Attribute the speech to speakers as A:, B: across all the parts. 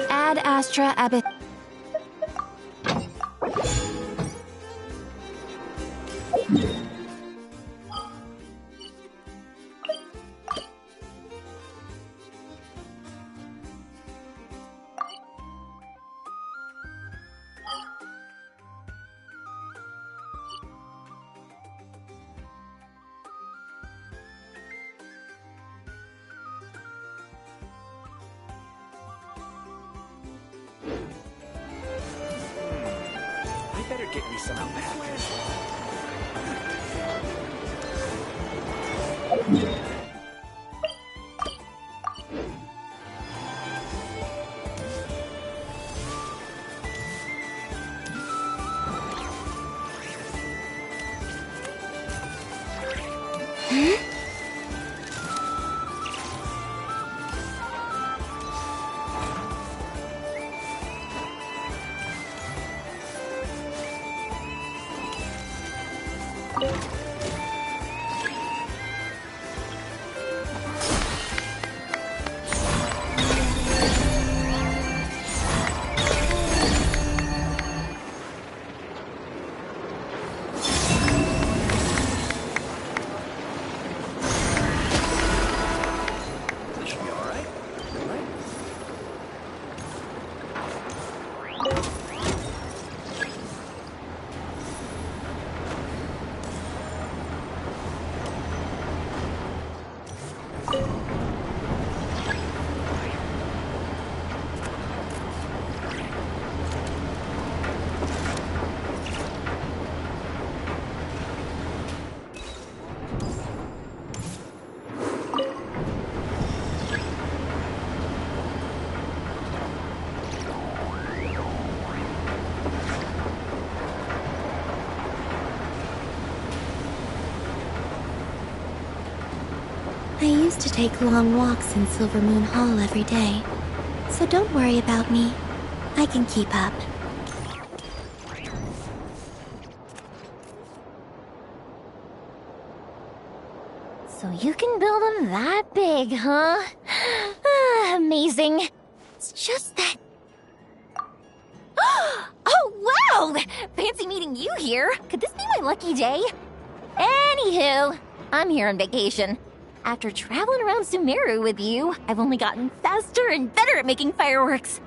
A: Ad Astra Abyss.
B: I better get me some alpacas.
C: I used to take long walks in Silver Moon Hall every day, so don't worry about me. I can keep up.
D: So you can build them that big, huh? Amazing. It's just that... Oh, wow! Fancy meeting you here. Could this be my lucky day? Anywho, I'm here on vacation. After traveling around Sumeru with you, I've only gotten faster and better at making fireworks.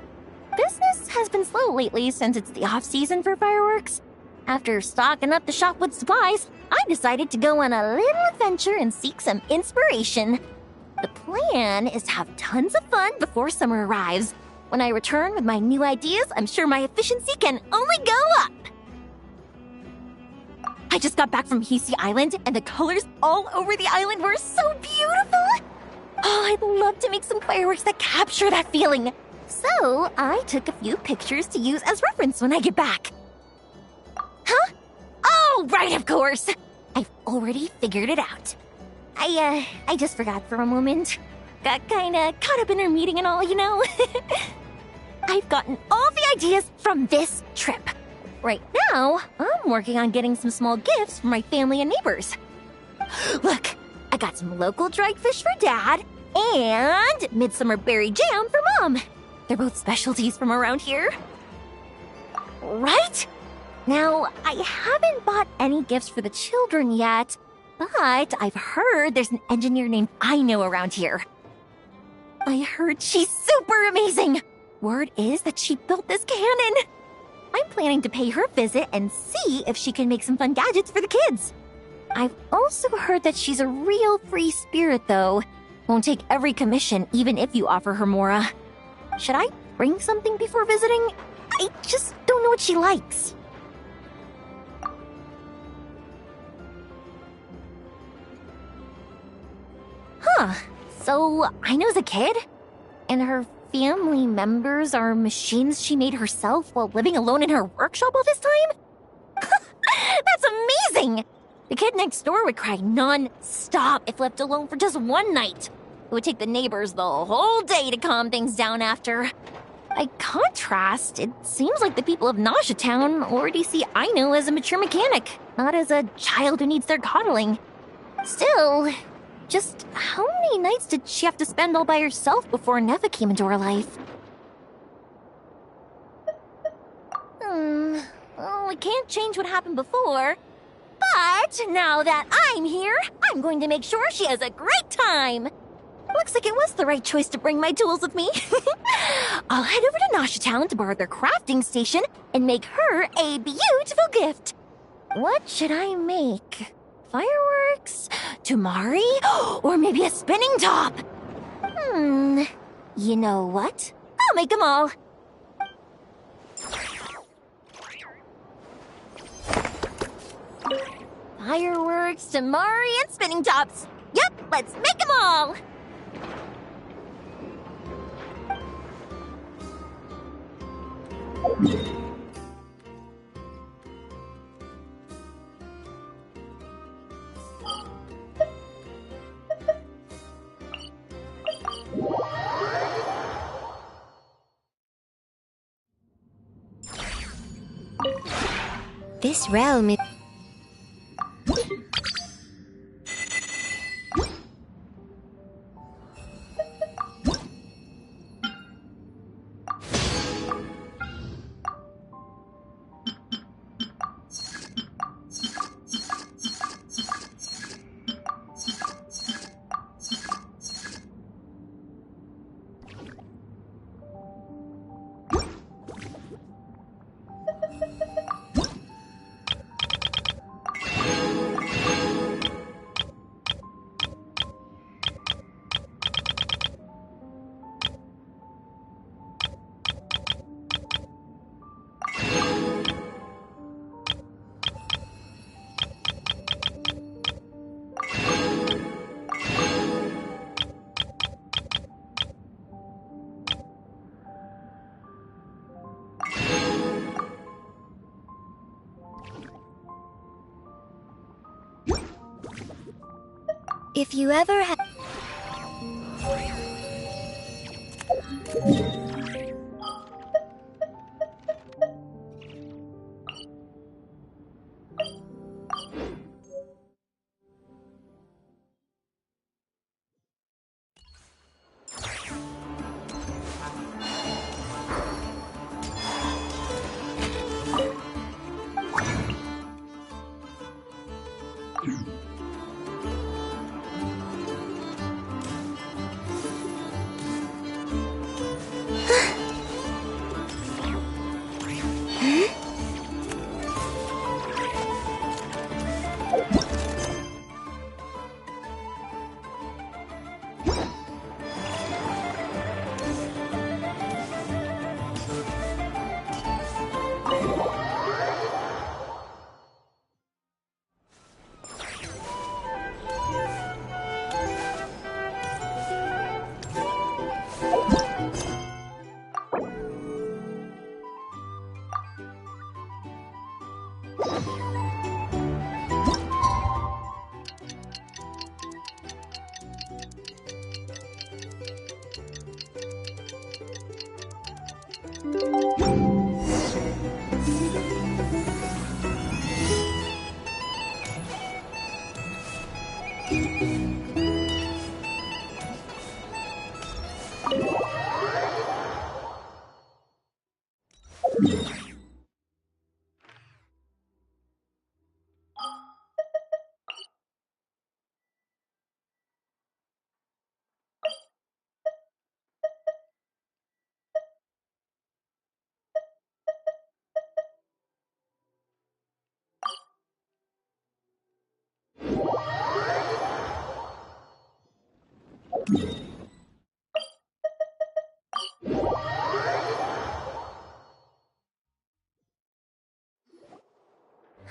D: Business has been slow lately since it's the off-season for fireworks. After stocking up the shop with supplies, I decided to go on a little adventure and seek some inspiration. The plan is to have tons of fun before summer arrives. When I return with my new ideas, I'm sure my efficiency can only go up. I just got back from Hisi Island, and the colors all over the island were so beautiful! Oh, I'd love to make some fireworks that capture that feeling. So, I took a few pictures to use as reference when I get back. Huh? Oh, right, of course! I've already figured it out. I just forgot for a moment. Got kinda caught up in our meeting and all, you know? I've gotten all the ideas from this trip. Right now, I'm working on getting some small gifts for my family and neighbors. Look, I got some local dried fish for Dad and midsummer berry jam for Mom. They're both specialties from around here. Right? Now, I haven't bought any gifts for the children yet, but I've heard there's an engineer named Aino around here. I heard she's super amazing. Word is that she built this cannon. I'm planning to pay her a visit and see if she can make some fun gadgets for the kids. I've also heard that she's a real free spirit, though. Won't take every commission, even if you offer her Mora. Should I bring something before visiting? I just don't know what she likes. Huh. So, Aino's a kid? And her family members are machines she made herself while living alone in her workshop all this time? That's amazing! The kid next door would cry non-stop if left alone for just one night. It would take the neighbors the whole day to calm things down after. By contrast, it seems like the people of Nausea Town already see Aino as a mature mechanic, not as a child who needs their coddling. Still, just how many nights did she have to spend all by herself before Neva came into her life? Well, I can't change what happened before. But now that I'm here, I'm going to make sure she has a great time. Looks like it was the right choice to bring my tools with me. I'll head over to Nausea Town to borrow their crafting station and make her a beautiful gift. What should I make? Fireworks? Tumari? Or maybe a spinning top? You know what? I'll make them all. Fireworks, Tumari, and spinning tops. Yep, let's make them all.
C: This realm is... If you ever have...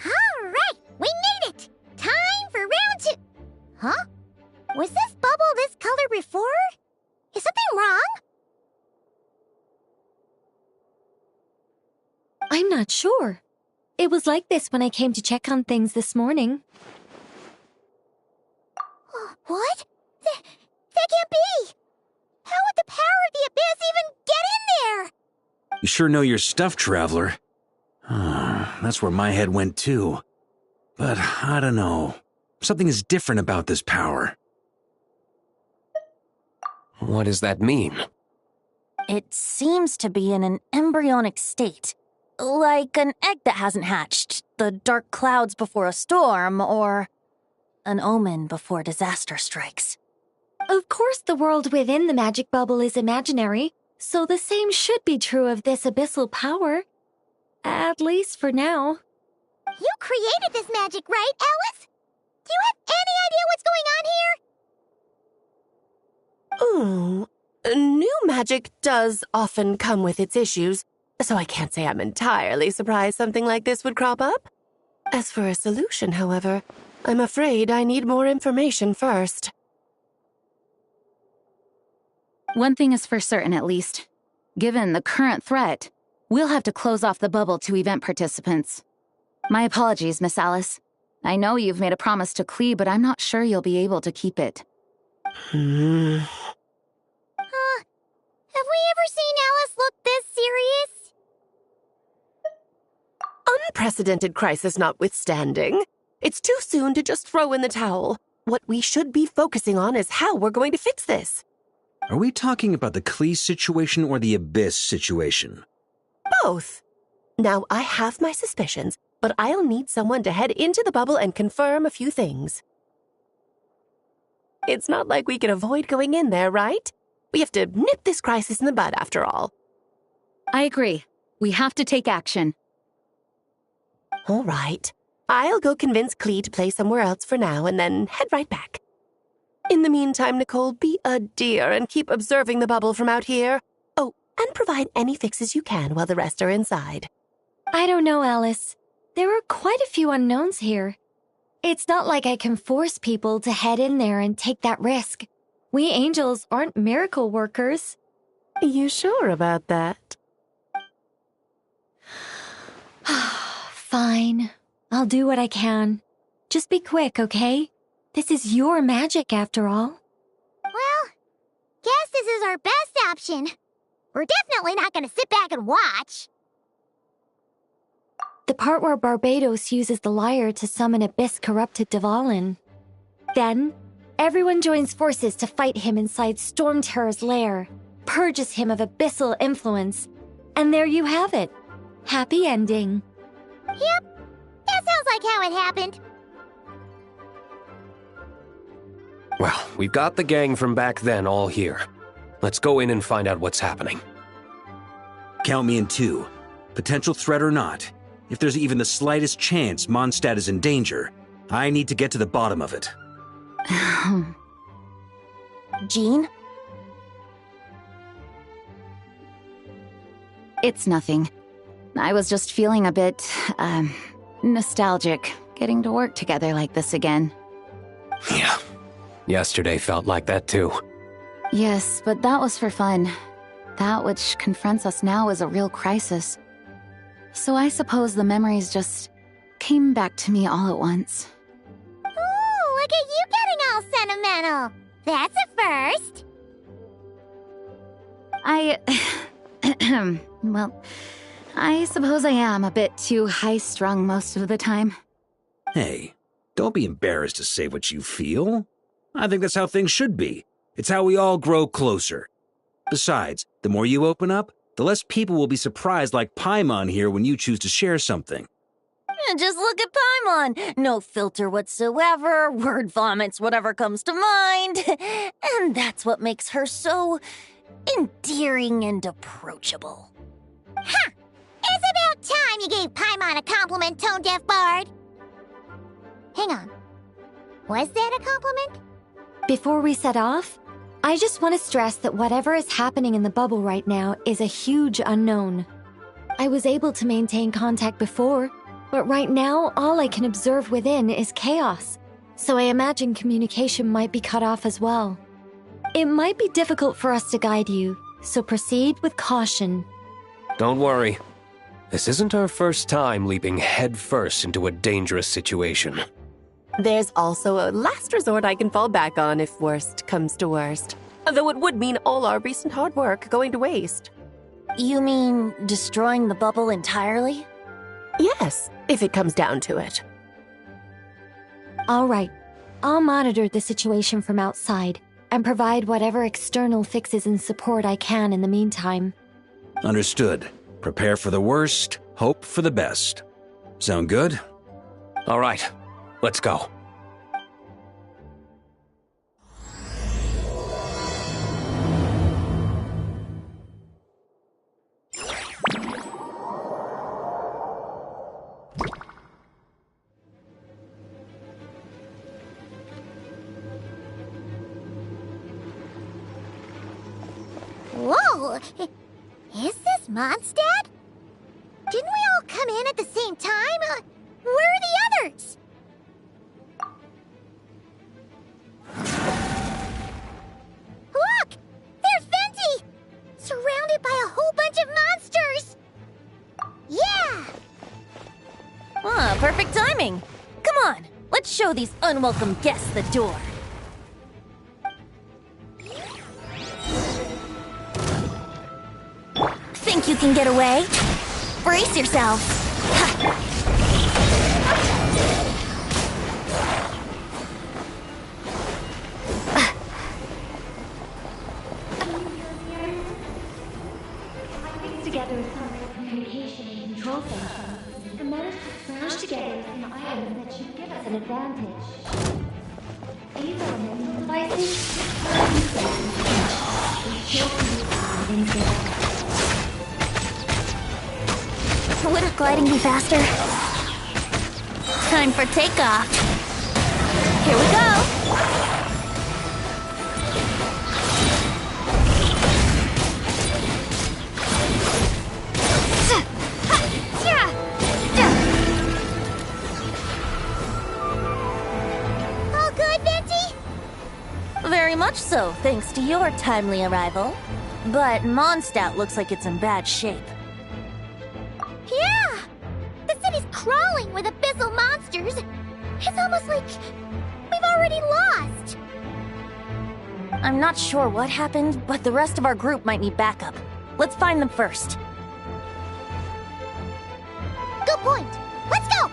D: Alright, we made it! Time for round 2! Huh? Was this bubble this color before? Is something wrong?
A: I'm not sure. It was like this when I came to check on things this morning.
D: What? That can't be! How would the power of the abyss even get in there?
E: You sure know your stuff, Traveler. That's where my head went too. But I don't know. Something is different about this power.
B: What does that mean?
D: It seems to be in an embryonic state. Like an egg that hasn't hatched, the dark clouds before a storm, or an omen before disaster strikes.
A: Of course, the world within the magic bubble is imaginary, so the same should be true of this abyssal power. At least for now.
C: You created this magic, right, Alice? Do you have any idea what's going on here?
F: Ooh, new magic does often come with its issues, so I can't say I'm entirely surprised something like this would crop up. As for a solution, however, I'm afraid I need more information first.
G: One thing is for certain, at least. Given the current threat, we'll have to close off the bubble to event participants. My apologies, Miss Alice. I know you've made a promise to Klee, but I'm not sure you'll be able to keep it.
C: Have we ever seen Alice look this serious?
F: Unprecedented crisis notwithstanding, it's too soon to just throw in the towel. What we should be focusing on is how we're going to fix this.
E: Are we talking about the Klee situation or the Abyss situation?
F: Both. Now, I have my suspicions, but I'll need someone to head into the bubble and confirm a few things. It's not like we can avoid going in there, right? We have to nip this crisis in the bud, after all.
G: I agree. We have to take action.
F: All right. I'll go convince Klee to play somewhere else for now and then head right back. In the meantime, Nicole, be a dear and keep observing the bubble from out here. Oh, and provide any fixes you can while the rest are inside.
A: I don't know, Alice. There are quite a few unknowns here. It's not like I can force people to head in there and take that risk. We angels aren't miracle workers.
F: You sure about that?
A: Fine. I'll do what I can. Just be quick, okay? This is your magic, after all.
C: Well, guess this is our best option. We're definitely not gonna sit back and watch.
A: The part where Barbados uses the lyre to summon Abyss-corrupted Dvalin. Then, everyone joins forces to fight him inside Storm Terror's lair, purges him of abyssal influence, and there you have it. Happy ending.
C: Yep, that sounds like how it happened.
B: Well, we've got the gang from back then all here. Let's go in and find out what's happening.
E: Count me in too. Potential threat or not. If there's even the slightest chance Mondstadt is in danger, I need to get to the bottom of it.
D: Jean?
G: It's nothing. I was just feeling a bit, nostalgic, getting to work together like this again.
B: Yeah. Yesterday felt like that too.
G: Yes, but that was for fun. That which confronts us now is a real crisis. So I suppose the memories just came back to me all at once.
C: Ooh, look at you getting all sentimental. That's a first.
G: Well, I suppose I am a bit too high-strung most of the time.
E: Hey, don't be embarrassed to say what you feel. I think that's how things should be. It's how we all grow closer. Besides, the more you open up, the less people will be surprised like Paimon here when you choose to share something.
D: Just look at Paimon. No filter whatsoever, word vomits whatever comes to mind. And that's what makes her so endearing and approachable.
C: Ha! It's about time you gave Paimon a compliment, tone-deaf bard. Hang on. Was that a compliment?
A: Before we set off, I just want to stress that whatever is happening in the bubble right now is a huge unknown. I was able to maintain contact before, but right now all I can observe within is chaos, so I imagine communication might be cut off as well. It might be difficult for us to guide you, so proceed with caution.
B: Don't worry. This isn't our first time leaping headfirst into a dangerous situation.
F: There's also a last resort I can fall back on if worst comes to worst. Though it would mean all our recent hard work going to waste.
D: You mean destroying the bubble entirely?
F: Yes, if it comes down to it.
A: All right. I'll monitor the situation from outside and provide whatever external fixes and support I can in the meantime.
E: Understood. Prepare for the worst, hope for the best. Sound good?
B: All right, let's go.
C: Whoa! Is this Mondstadt? Didn't we all come in at the same time? Where are the others? Look! There's Venti! Surrounded by a whole bunch of monsters! Yeah!
D: Ah, perfect timing. Come on, let's show these unwelcome guests the door. Think you can get away? Brace yourselves.
A: Together with some communication and control functions, and managed to smash together some items that should give us an advantage. These elemental devices
D: Wouldn't gliding be faster? Time for takeoff. Here we go.
C: All good, Venti?
D: Very much so, thanks to your timely arrival. But Mondstadt looks like it's in bad shape.
C: Yeah! The city's crawling with abyssal monsters. It's almost like we've already lost.
D: I'm not sure what happened, but the rest of our group might need backup. Let's find them first.
C: Good point. Let's go!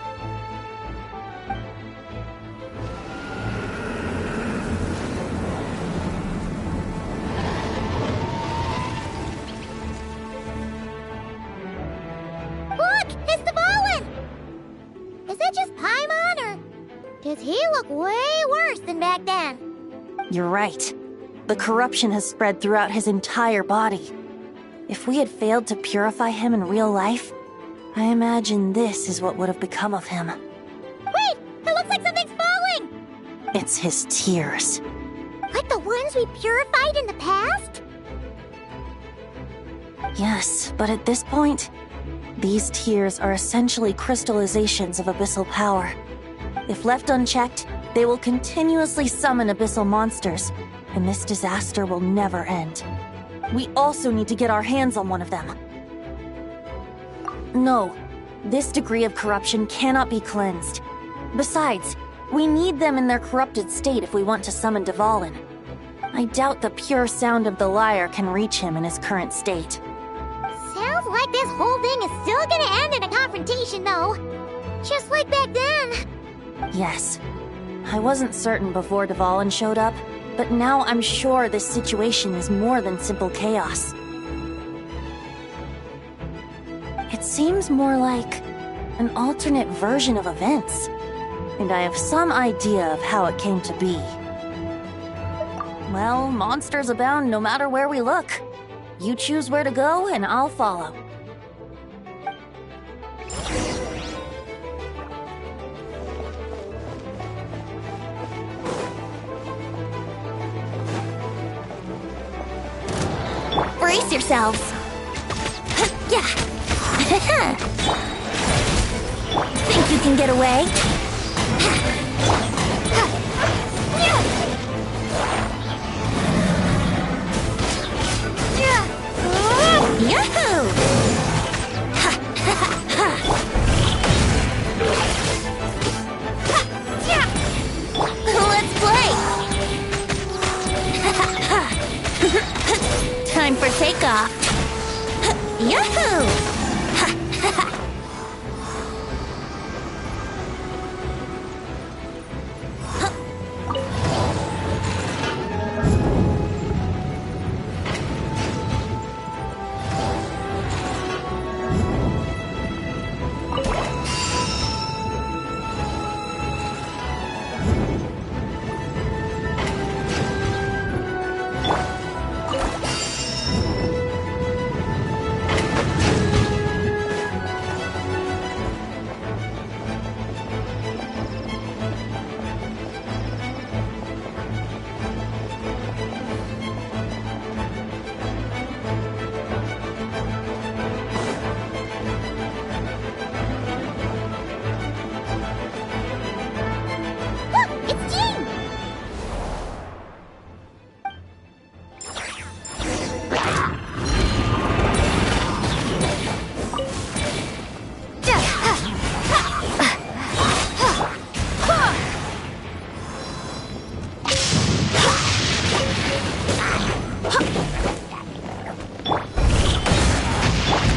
C: Look! It's the Volin! Is that just Paimon, or does he look way worse than back then?
D: You're right. The corruption has spread throughout his entire body. If we had failed to purify him in real life, I imagine this is what would have become of him.
C: Wait! It looks like something's falling!
D: It's his tears.
C: Like the ones we purified in the past?
D: Yes, but at this point, these tears are essentially crystallizations of abyssal power. If left unchecked, they will continuously summon abyssal monsters, and this disaster will never end. We also need to get our hands on one of them. No, this degree of corruption cannot be cleansed. Besides, we need them in their corrupted state if we want to summon Dvalin. I doubt the pure sound of the lyre can reach him in his current state.
C: Sounds like this whole thing is still gonna end in a confrontation, though. Just like back then.
D: Yes. I wasn't certain before Dvalin showed up, but now I'm sure this situation is more than simple chaos. It seems more like an alternate version of events, and I have some idea of how it came to be. Well, monsters abound no matter where we look. You choose where to go, and I'll follow. Brace yourselves! Yeah! Think you can get away? Yahoo! Let's play! Time for takeoff. Yahoo!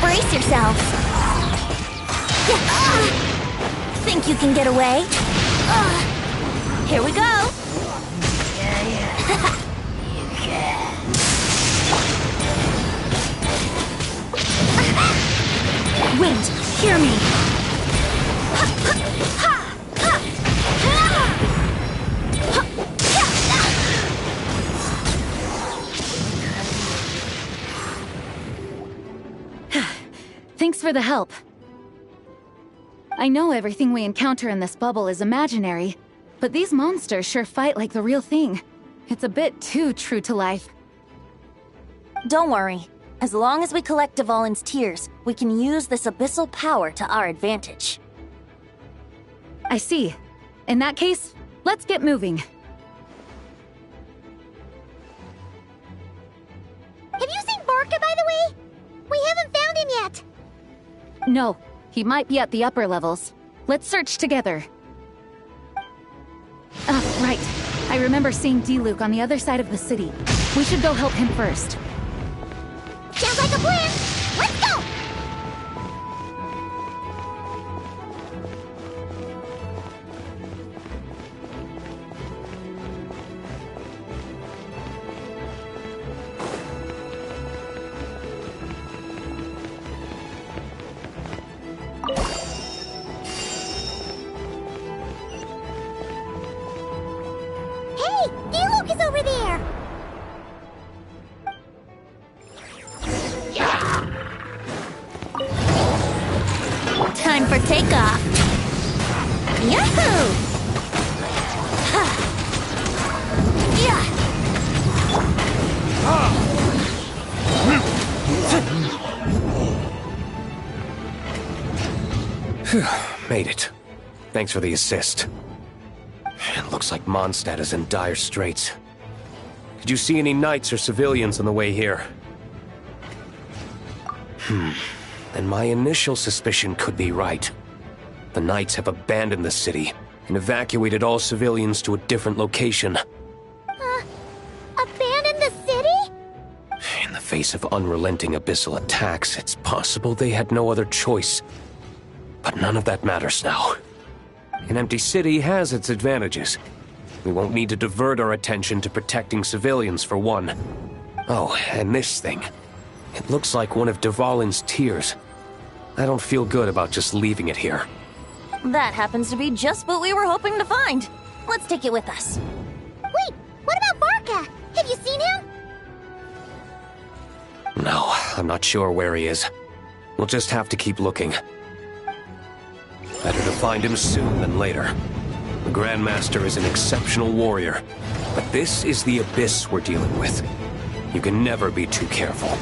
D: Brace yourself. Think you can get away? Here we go. Wind, hear me.
G: Thanks for the help. I know everything we encounter in this bubble is imaginary, but these monsters sure fight like the real thing. It's a bit too true to life.
D: Don't worry. As long as we collect Dvalin's tears, we can use this abyssal power to our advantage.
G: I see. In that case, let's get moving.
C: Have you seen Barca, by the way? We haven't found him yet.
G: No, he might be at the upper levels. Let's search together. Right. I remember seeing D-Luke on the other side of the city. We should go help him first.
C: Sounds like a plan. Let's go! Hey, D-Luke is over there!
D: Time for takeoff. Yahoo!
B: Made it. Thanks for the assist. It looks like Mondstadt is in dire straits. Did you see any knights or civilians on the way here? Then my initial suspicion could be right. The knights have abandoned the city and evacuated all civilians to a different location.
C: Abandon the city?
B: In the face of unrelenting abyssal attacks, it's possible they had no other choice. But none of that matters now. An empty city has its advantages. We won't need to divert our attention to protecting civilians, for one. Oh, and this thing. It looks like one of Dvalin's tears. I don't feel good about just leaving it here.
D: That happens to be just what we were hoping to find. Let's take it with us.
C: Wait, what about Barca? Have you seen him?
B: No, I'm not sure where he is. We'll just have to keep looking. Better to find him soon than later. The Grandmaster is an exceptional warrior, but this is the abyss we're dealing with. You can never be too careful.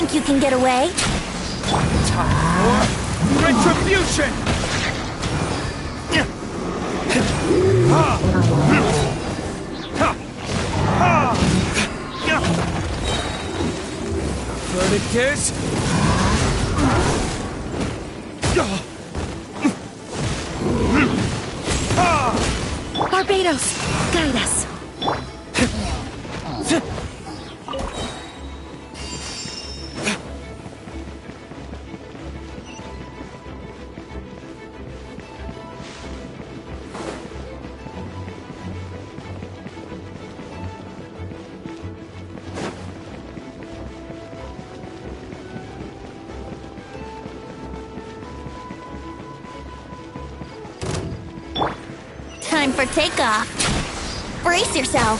D: Think you can get away?
H: Time for retribution! Verdict is...
F: Barbados, guide us.
D: Time for takeoff. Brace yourself.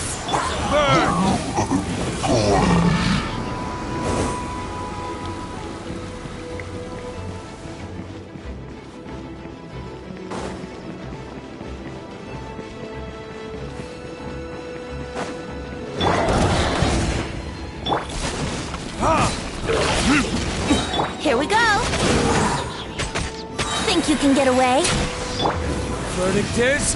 D: Here we go. Think you can get away?
H: Verdict is...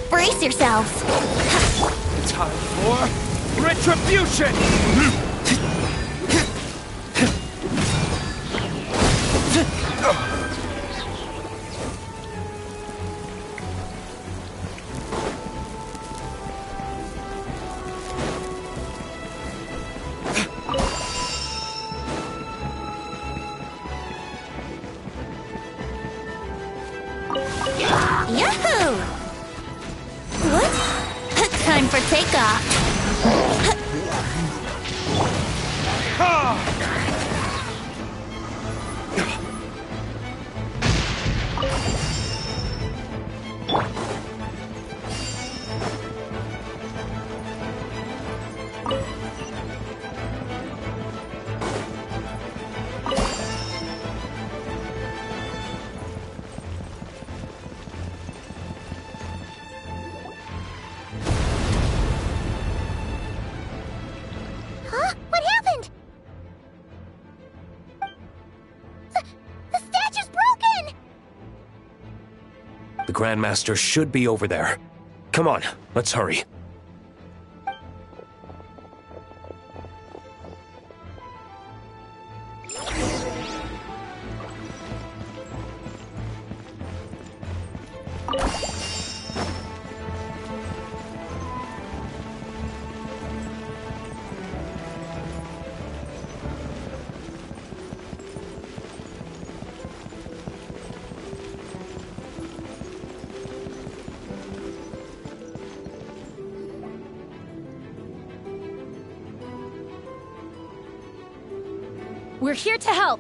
D: Brace yourselves.
H: Time for retribution!
D: Yahoo! What? Time for takeoff.
C: Huh? What happened? The statue's broken!
B: The Grandmaster should be over there. Come on, let's hurry.
G: We're here to help.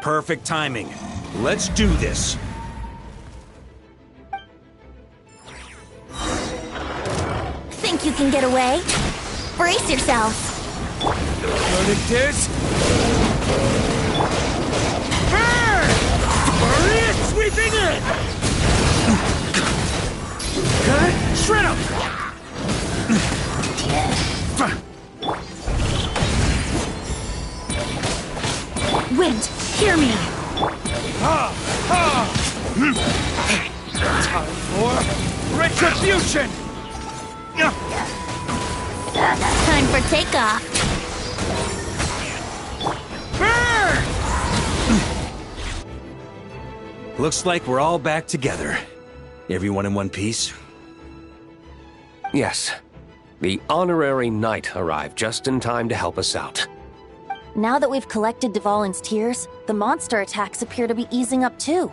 E: Perfect timing. Let's do this.
D: Think you can get away? Brace yourself.
H: Verdict is... Maria sweeping in! Shred him!
G: Wind, hear me.
H: Time for retribution!
D: Time for takeoff.
E: Looks like we're all back together. Everyone in one piece?
B: Yes, The honorary knight arrived just in time to help us out.
D: Now that we've collected Dvalin's tears, the monster attacks appear to be easing up too.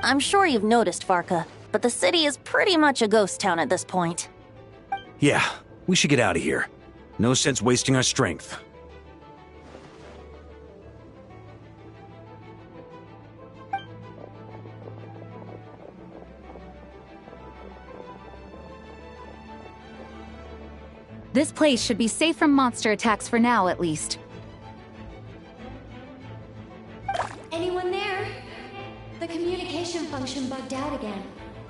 D: I'm sure you've noticed, Varka, but the city is pretty much a ghost town at this point.
E: Yeah, we should get out of here. No sense wasting our strength.
G: This place should be safe from monster attacks for now, at least.
A: Anyone there? The communication function bugged out again.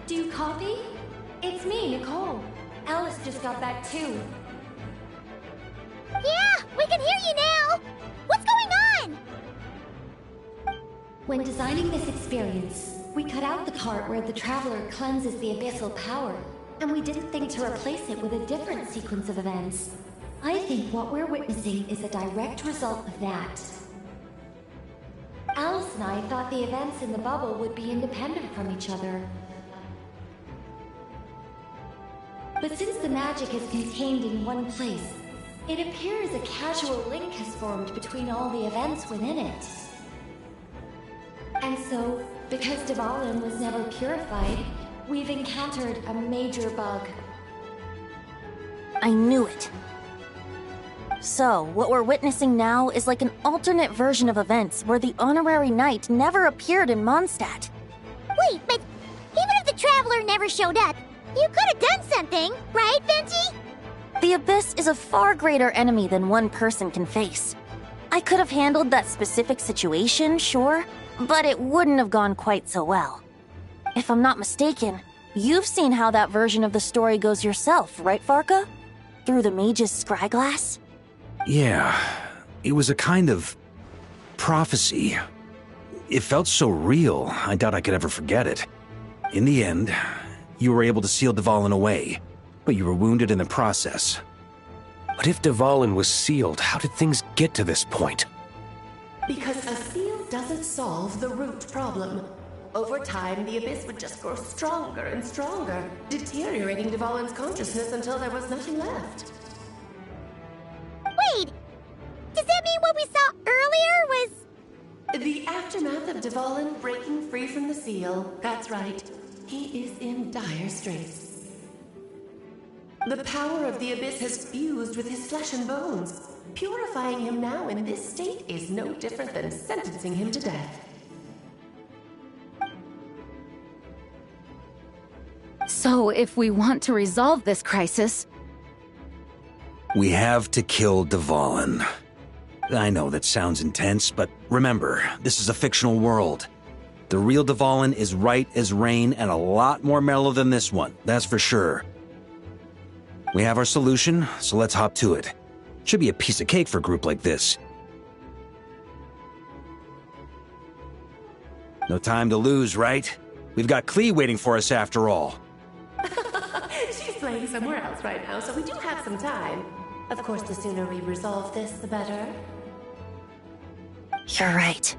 A: Do you copy? It's me, Nicole. Alice just got back too.
C: Yeah, we can hear you now! What's going on?
A: When designing this experience, we cut out the part where the Traveler cleanses the abyssal power, and we didn't think to replace it with a different sequence of events. I think what we're witnessing is a direct result of that. Alice and I thought the events in the bubble would be independent from each other. But since the magic is contained in one place, it appears a casual link has formed between all the events within it. And so, because Dvalin was never purified, we've encountered a major bug.
D: I knew it. So, what we're witnessing now is like an alternate version of events where the honorary knight never appeared in Mondstadt.
C: Wait, but even if the Traveler never showed up, you could have done something, right, Venti?
D: The Abyss is a far greater enemy than one person can face. I could have handled that specific situation, sure, but it wouldn't have gone quite so well. If I'm not mistaken, you've seen how that version of the story goes yourself, right, Varka? Through the mage's scryglass?
E: Yeah, it was a kind of prophecy. It felt so real, I doubt I could ever forget it. In the end, you were able to seal Dvalin away, but you were wounded in the process.
B: But if Dvalin was sealed, how did things get to this point?
F: Because a seal doesn't solve the root problem. Over time, the Abyss would just grow stronger and stronger, deteriorating Dvalin's consciousness until there was nothing left.
C: Wait! Does that mean what we saw earlier was...
F: The aftermath of Dvalin breaking free from the seal, that's right. He is in dire straits. The power of the Abyss has fused with his flesh and bones. Purifying him now in this state is no different than sentencing him to death.
G: So, if we want to resolve this crisis...
E: We have to kill Dvalin. I know that sounds intense, but remember, this is a fictional world. The real Dvalin is right as rain and a lot more mellow than this one, that's for sure. We have our solution, so let's hop to it. Should be a piece of cake for a group like this. No time to lose, right? We've got Klee waiting for us after all.
F: She's playing somewhere else right now, so we do have some time. Of course, the sooner we resolve this, the better.
D: You're right.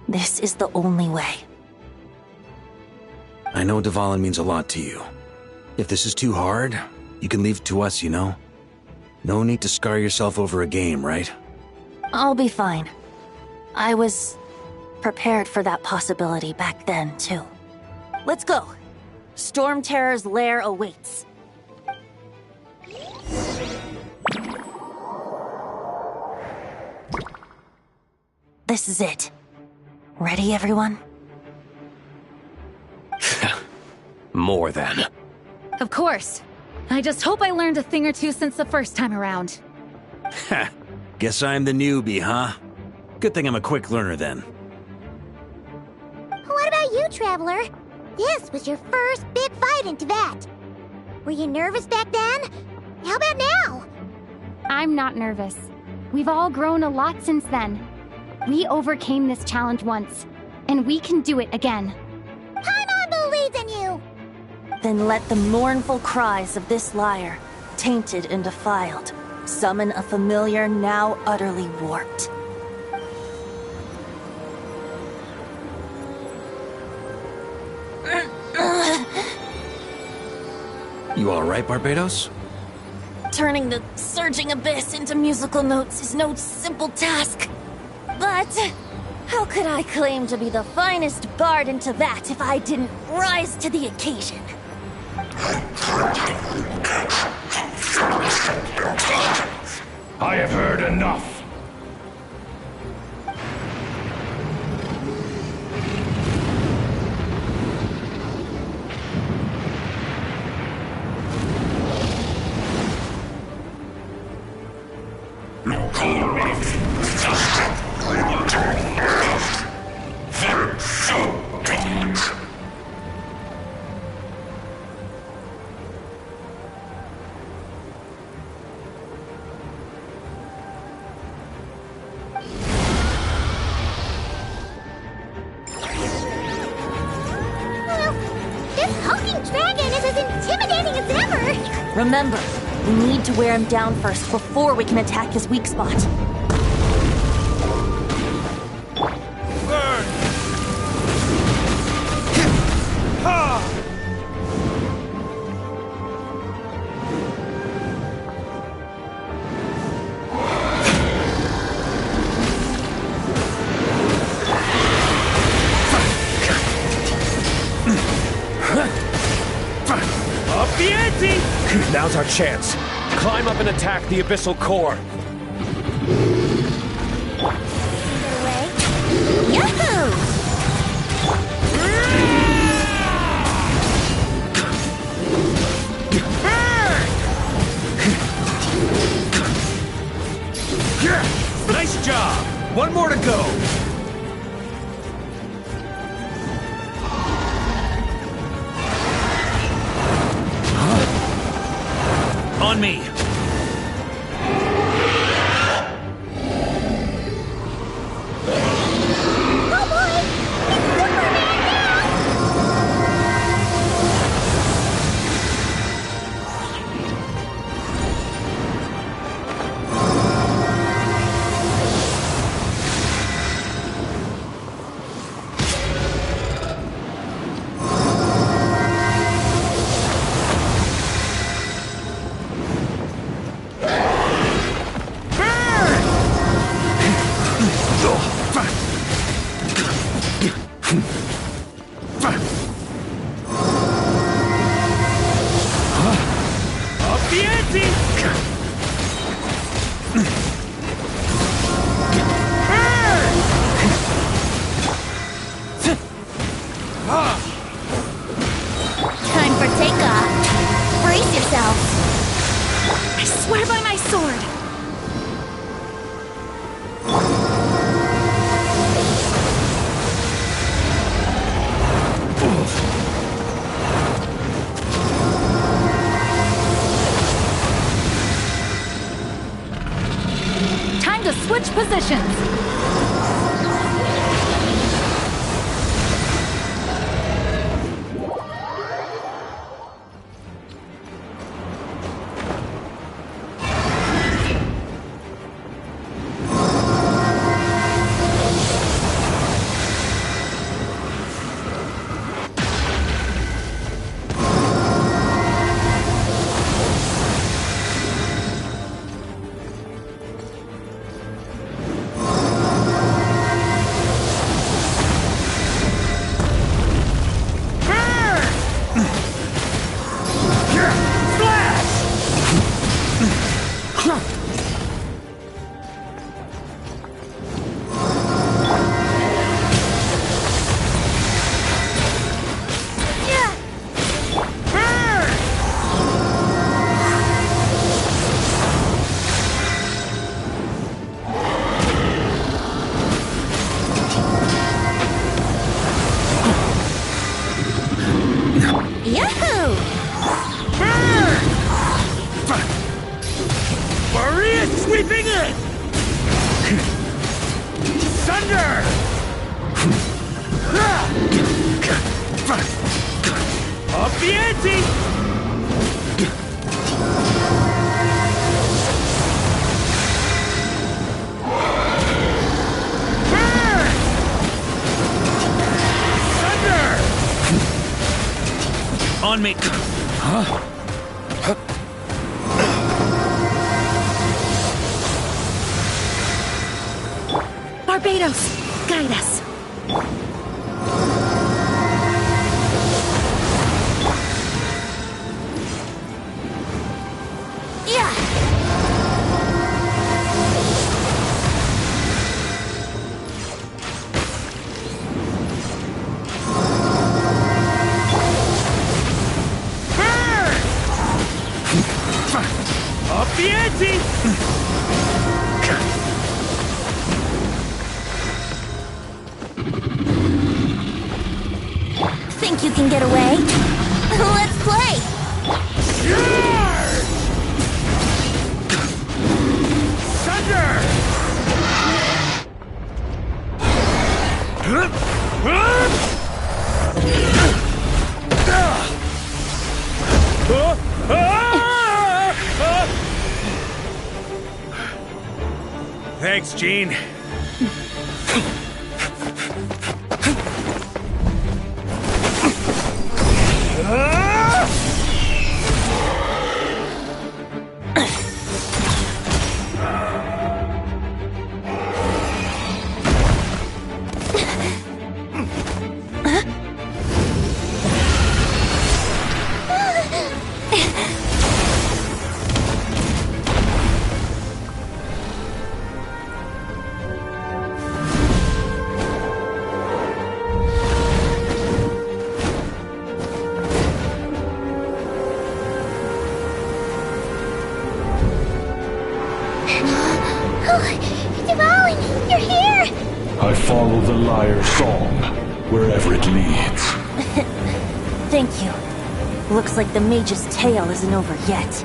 D: This is the only way.
E: I know Dvalin means a lot to you. If this is too hard, you can leave it to us, you know? No need to scar yourself over a game, right?
D: I'll be fine. I was prepared for that possibility back then, too. Let's go. Storm Terror's lair awaits. This is it. Ready, everyone?
B: More than.
G: Of course. I just hope I learned a thing or two since the first time around.
E: Ha! Guess I'm the newbie, huh? Good thing I'm a quick learner then.
C: What about you, Traveler? This was your first big fight in Tibet. Were you nervous back then? How about now?
I: I'm not nervous. We've all grown a lot since then. We overcame this challenge once, and we can do it again.
C: Paimon believes in you!
D: Then let the mournful cries of this lyre, tainted and defiled, summon a familiar now utterly warped.
E: You all right, Barbados?
D: turning the surging abyss into musical notes is no simple task. But how could I claim to be the finest bard into that if I didn't rise to the occasion?
H: I have heard enough.
D: Remember, we need to wear him down first before we can attack his weak spot.
H: Burn! Ha! Up the ante!
B: Now's our chance. Climb up and attack the abyssal core.
D: Yahoo!
H: Nice job! One more to go! On me!
D: Time for takeoff. Brace yourself. I swear by my sword.
G: Time to switch positions.
H: Sweeping in! Thunder! Up the ante! Thunder! On me! Huh?
F: Barbados, guide us.
H: Up the ante!
D: Think you can get away? Let's play!
H: Thunder! Thanks, Gene.
J: I follow the lyre's song, wherever it leads.
D: Thank you. Looks like the mage's tale isn't over yet.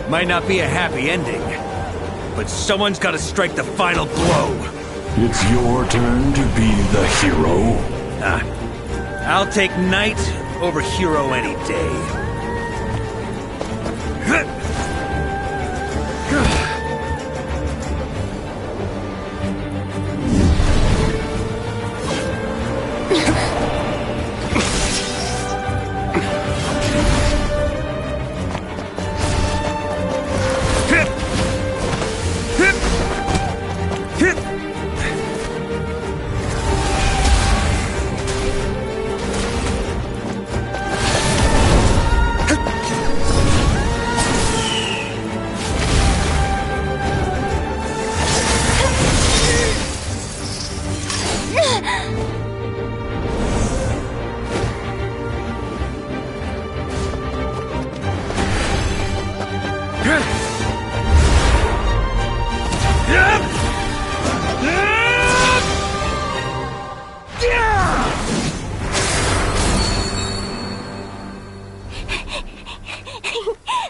H: Might not be a happy ending, but someone's gotta strike the final blow.
J: It's your turn to be the hero.
H: I'll take knight over hero any day.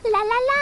C: La la la!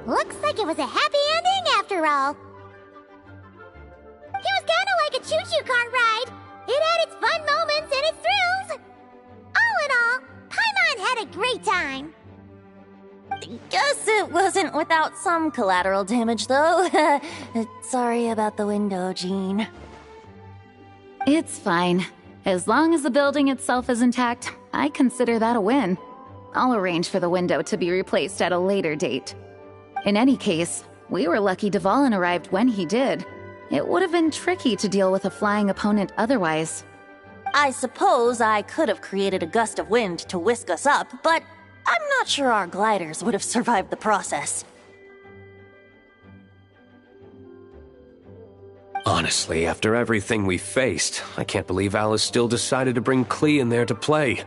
C: Looks like it was a happy ending after all. It was kinda like a choo-choo cart ride. It had its fun moments and its thrills. All in all, Paimon had a great time.
D: Guess it wasn't without some collateral damage, though. Sorry about the window, Jean.
G: It's fine. As long as the building itself is intact, I consider that a win. I'll arrange for the window to be replaced at a later date. In any case, we were lucky Dvalin arrived when he did. It would have been tricky to deal with a flying opponent otherwise.
D: I suppose I could have created a gust of wind to whisk us up, but I'm not sure our gliders would have survived the process.
B: Honestly, after everything we faced, I can't believe Alice still decided to bring Klee in there to play.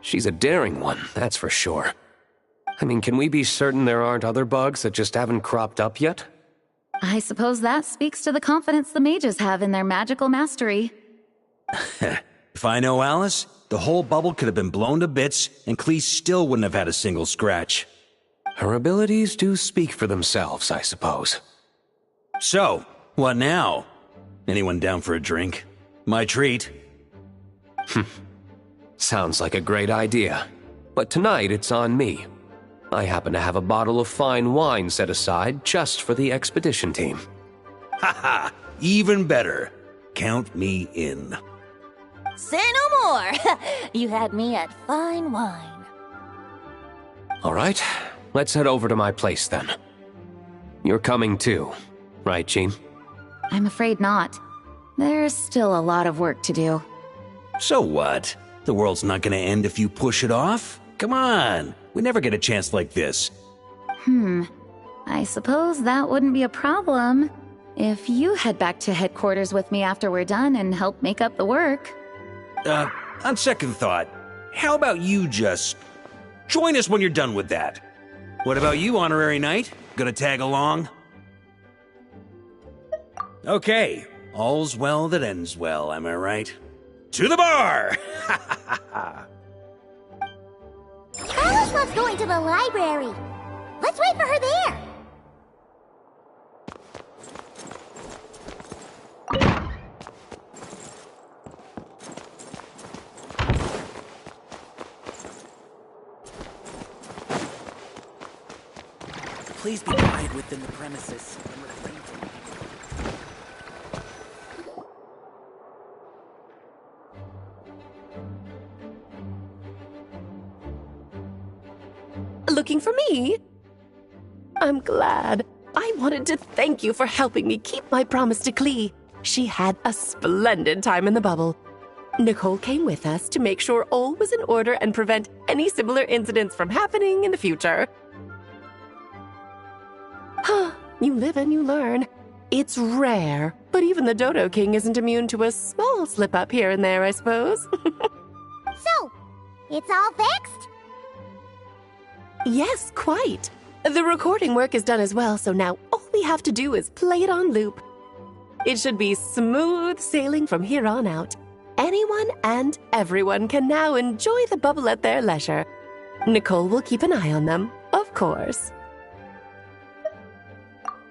B: She's a daring one, that's for sure. I mean, can we be certain there aren't other bugs that just haven't cropped up yet?
G: I suppose that speaks to the confidence the mages have in their magical mastery.
E: If I know Alice, the whole bubble could have been blown to bits, and Klee still wouldn't have had a single scratch.
B: Her abilities do speak for themselves, I suppose.
E: So, what now? Anyone down for a drink? My treat.
B: Sounds like a great idea. But tonight it's on me. I happen to have a bottle of fine wine set aside just for the expedition team.
E: Haha, even better. Count me in.
D: Say no more! You had me at fine wine.
B: All right, let's head over to my place then. You're coming too, right, Jean?
G: I'm afraid not. There's still a lot of work to do.
E: So what? The world's not gonna end if you push it off? Come on, we never get a chance like this.
G: I suppose that wouldn't be a problem if you head back to headquarters with me after we're done and help make up the work.
E: On second thought, how about you just join us when you're done with that? What about you, Honorary Knight? Gonna tag along? Okay, all's well that ends well, am I right? To the bar!
C: Alice loves going to the library. Let's wait for her there.
K: Please be quiet within the premises.
F: Looking for me? I'm glad. I wanted to thank you for helping me keep my promise to Klee. She had a splendid time in the bubble. Nicole came with us to make sure all was in order and prevent any similar incidents from happening in the future. You live and you learn. It's rare, but even the Dodo King isn't immune to a small slip-up here and there, I suppose.
C: So, it's all fixed?
F: Yes, quite. The recording work is done as well, so now all we have to do is play it on loop. It should be smooth sailing from here on out. Anyone and everyone can now enjoy the bubble at their leisure. Nicole will keep an eye on them, of course.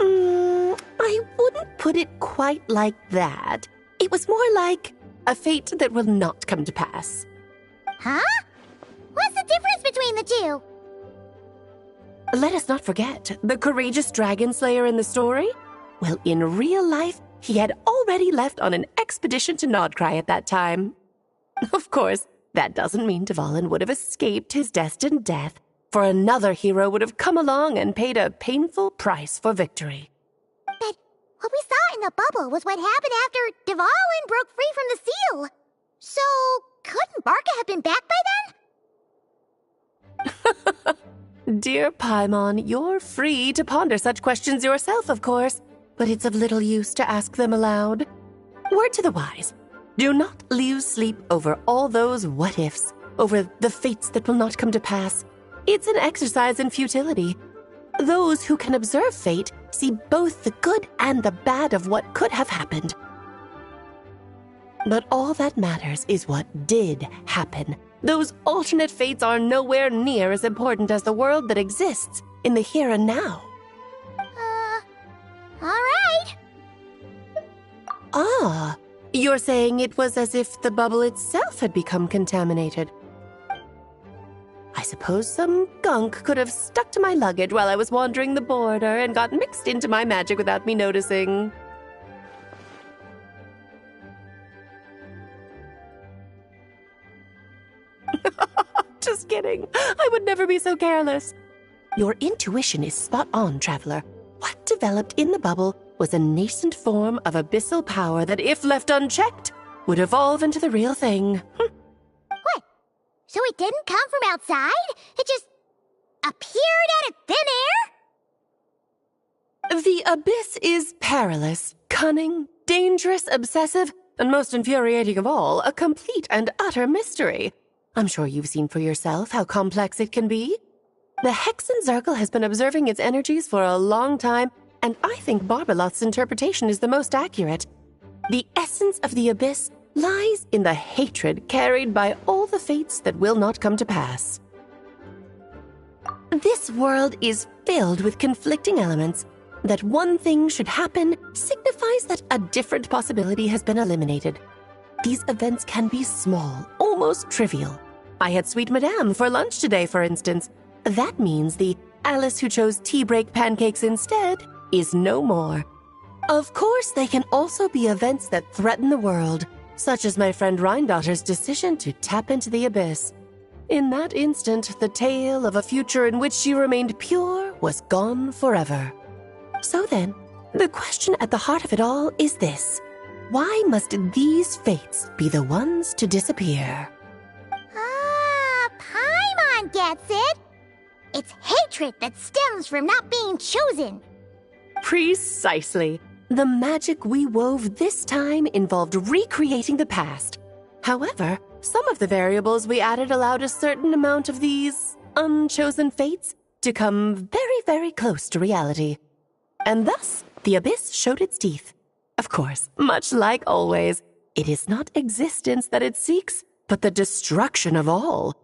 F: I wouldn't put it quite like that. It was more like a fate that will not come to pass.
C: Huh? What's the difference between the two?
F: Let us not forget the courageous dragon slayer in the story. Well, in real life, he had already left on an expedition to Nodcry at that time. Of course, that doesn't mean Dvalin would have escaped his destined death, for another hero would have come along and paid a painful price for victory.
C: But what we saw in the bubble was what happened after Dvalin broke free from the seal. So, couldn't Barca have been back by then?
F: Dear Paimon, you're free to ponder such questions yourself, of course, but it's of little use to ask them aloud. Word to the wise, do not lose sleep over all those what-ifs, over the fates that will not come to pass. It's an exercise in futility. Those who can observe fate see both the good and the bad of what could have happened. But all that matters is what did happen. Those alternate fates are nowhere near as important as the world that exists in the here and now.
C: All right.
F: Ah, you're saying it was as if the bubble itself had become contaminated. I suppose some gunk could have stuck to my luggage while I was wandering the border and got mixed into my magic without me noticing. Just kidding. I would never be so careless. Your intuition is spot on, Traveler. What developed in the bubble was a nascent form of abyssal power that, if left unchecked, would evolve into the real thing.
C: What? So it didn't come from outside? It just appeared out of thin air?
F: The abyss is perilous, cunning, dangerous, obsessive, and most infuriating of all, a complete and utter mystery. I'm sure you've seen for yourself how complex it can be. The Hexen Circle has been observing its energies for a long time, and I think Barbalot's interpretation is the most accurate. The essence of the abyss lies in the hatred carried by all the fates that will not come to pass. This world is filled with conflicting elements. That one thing should happen signifies that a different possibility has been eliminated. These events can be small, almost trivial. I had Sweet Madame for lunch today, for instance. That means the Alice who chose tea break pancakes instead is no more. Of course, they can also be events that threaten the world, such as my friend Rhindotter's decision to tap into the abyss. In that instant, the tale of a future in which she remained pure was gone forever. So then, the question at the heart of it all is this. Why must these fates be the ones to disappear?
C: Ah, Paimon gets it! It's hatred that stems from not being chosen.
F: Precisely. The magic we wove this time involved recreating the past. However, some of the variables we added allowed a certain amount of these unchosen fates to come very, very close to reality. And thus, the abyss showed its teeth. Of course, much like always, it is not existence that it seeks, but the destruction of all.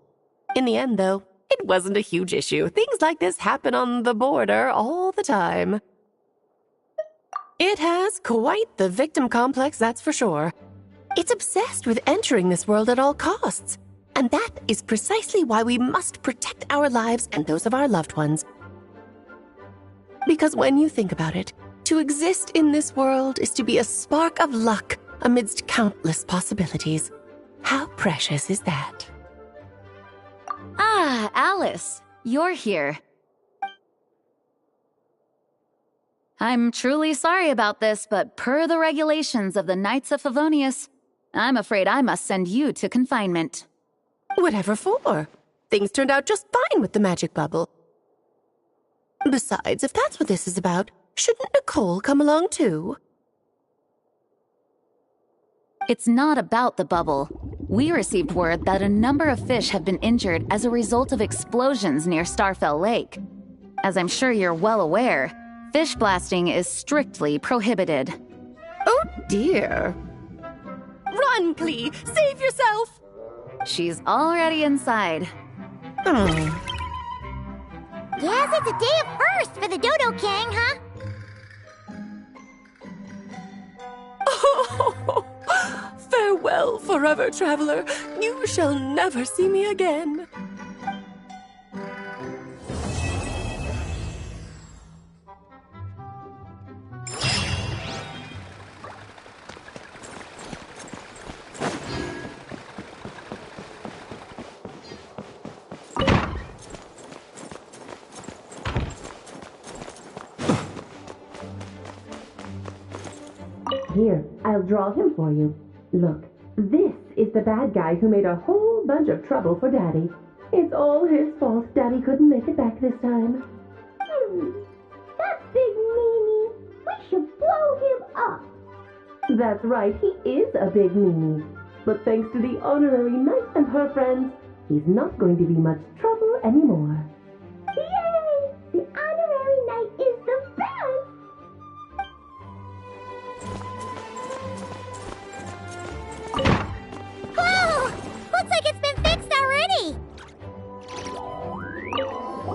F: In the end, though, it wasn't a huge issue. Things like this happen on the border all the time. It has quite the victim complex, that's for sure. It's obsessed with entering this world at all costs. And that is precisely why we must protect our lives and those of our loved ones. Because when you think about it, to exist in this world is to be a spark of luck amidst countless possibilities. How precious is that?
G: Ah, Alice, you're here. I'm truly sorry about this, but per the regulations of the Knights of Favonius, I'm afraid I must send you to confinement.
F: Whatever for? Things turned out just fine with the magic bubble. Besides, if that's what this is about, shouldn't Nicole come along too?
G: It's not about the bubble. We received word that a number of fish have been injured as a result of explosions near Starfell Lake. As I'm sure you're well aware, fish blasting is strictly prohibited.
F: Oh dear. Run, Klee! Save yourself!
G: She's already inside.
C: Guess it's a day of first for the Dodo King, huh?
F: Oh, farewell, forever traveler. You shall never see me again.
L: Here, I'll draw him for you. Look, this is the bad guy who made a whole bunch of trouble for Daddy. It's all his fault Daddy couldn't make it back this time.
C: That big meanie! We should blow him up!
L: That's right, he is a big meanie. But thanks to the honorary knight and her friends, he's not going to be much trouble anymore.
C: Yay! The honorary knight is the best! Whoa! Looks like it's been fixed already!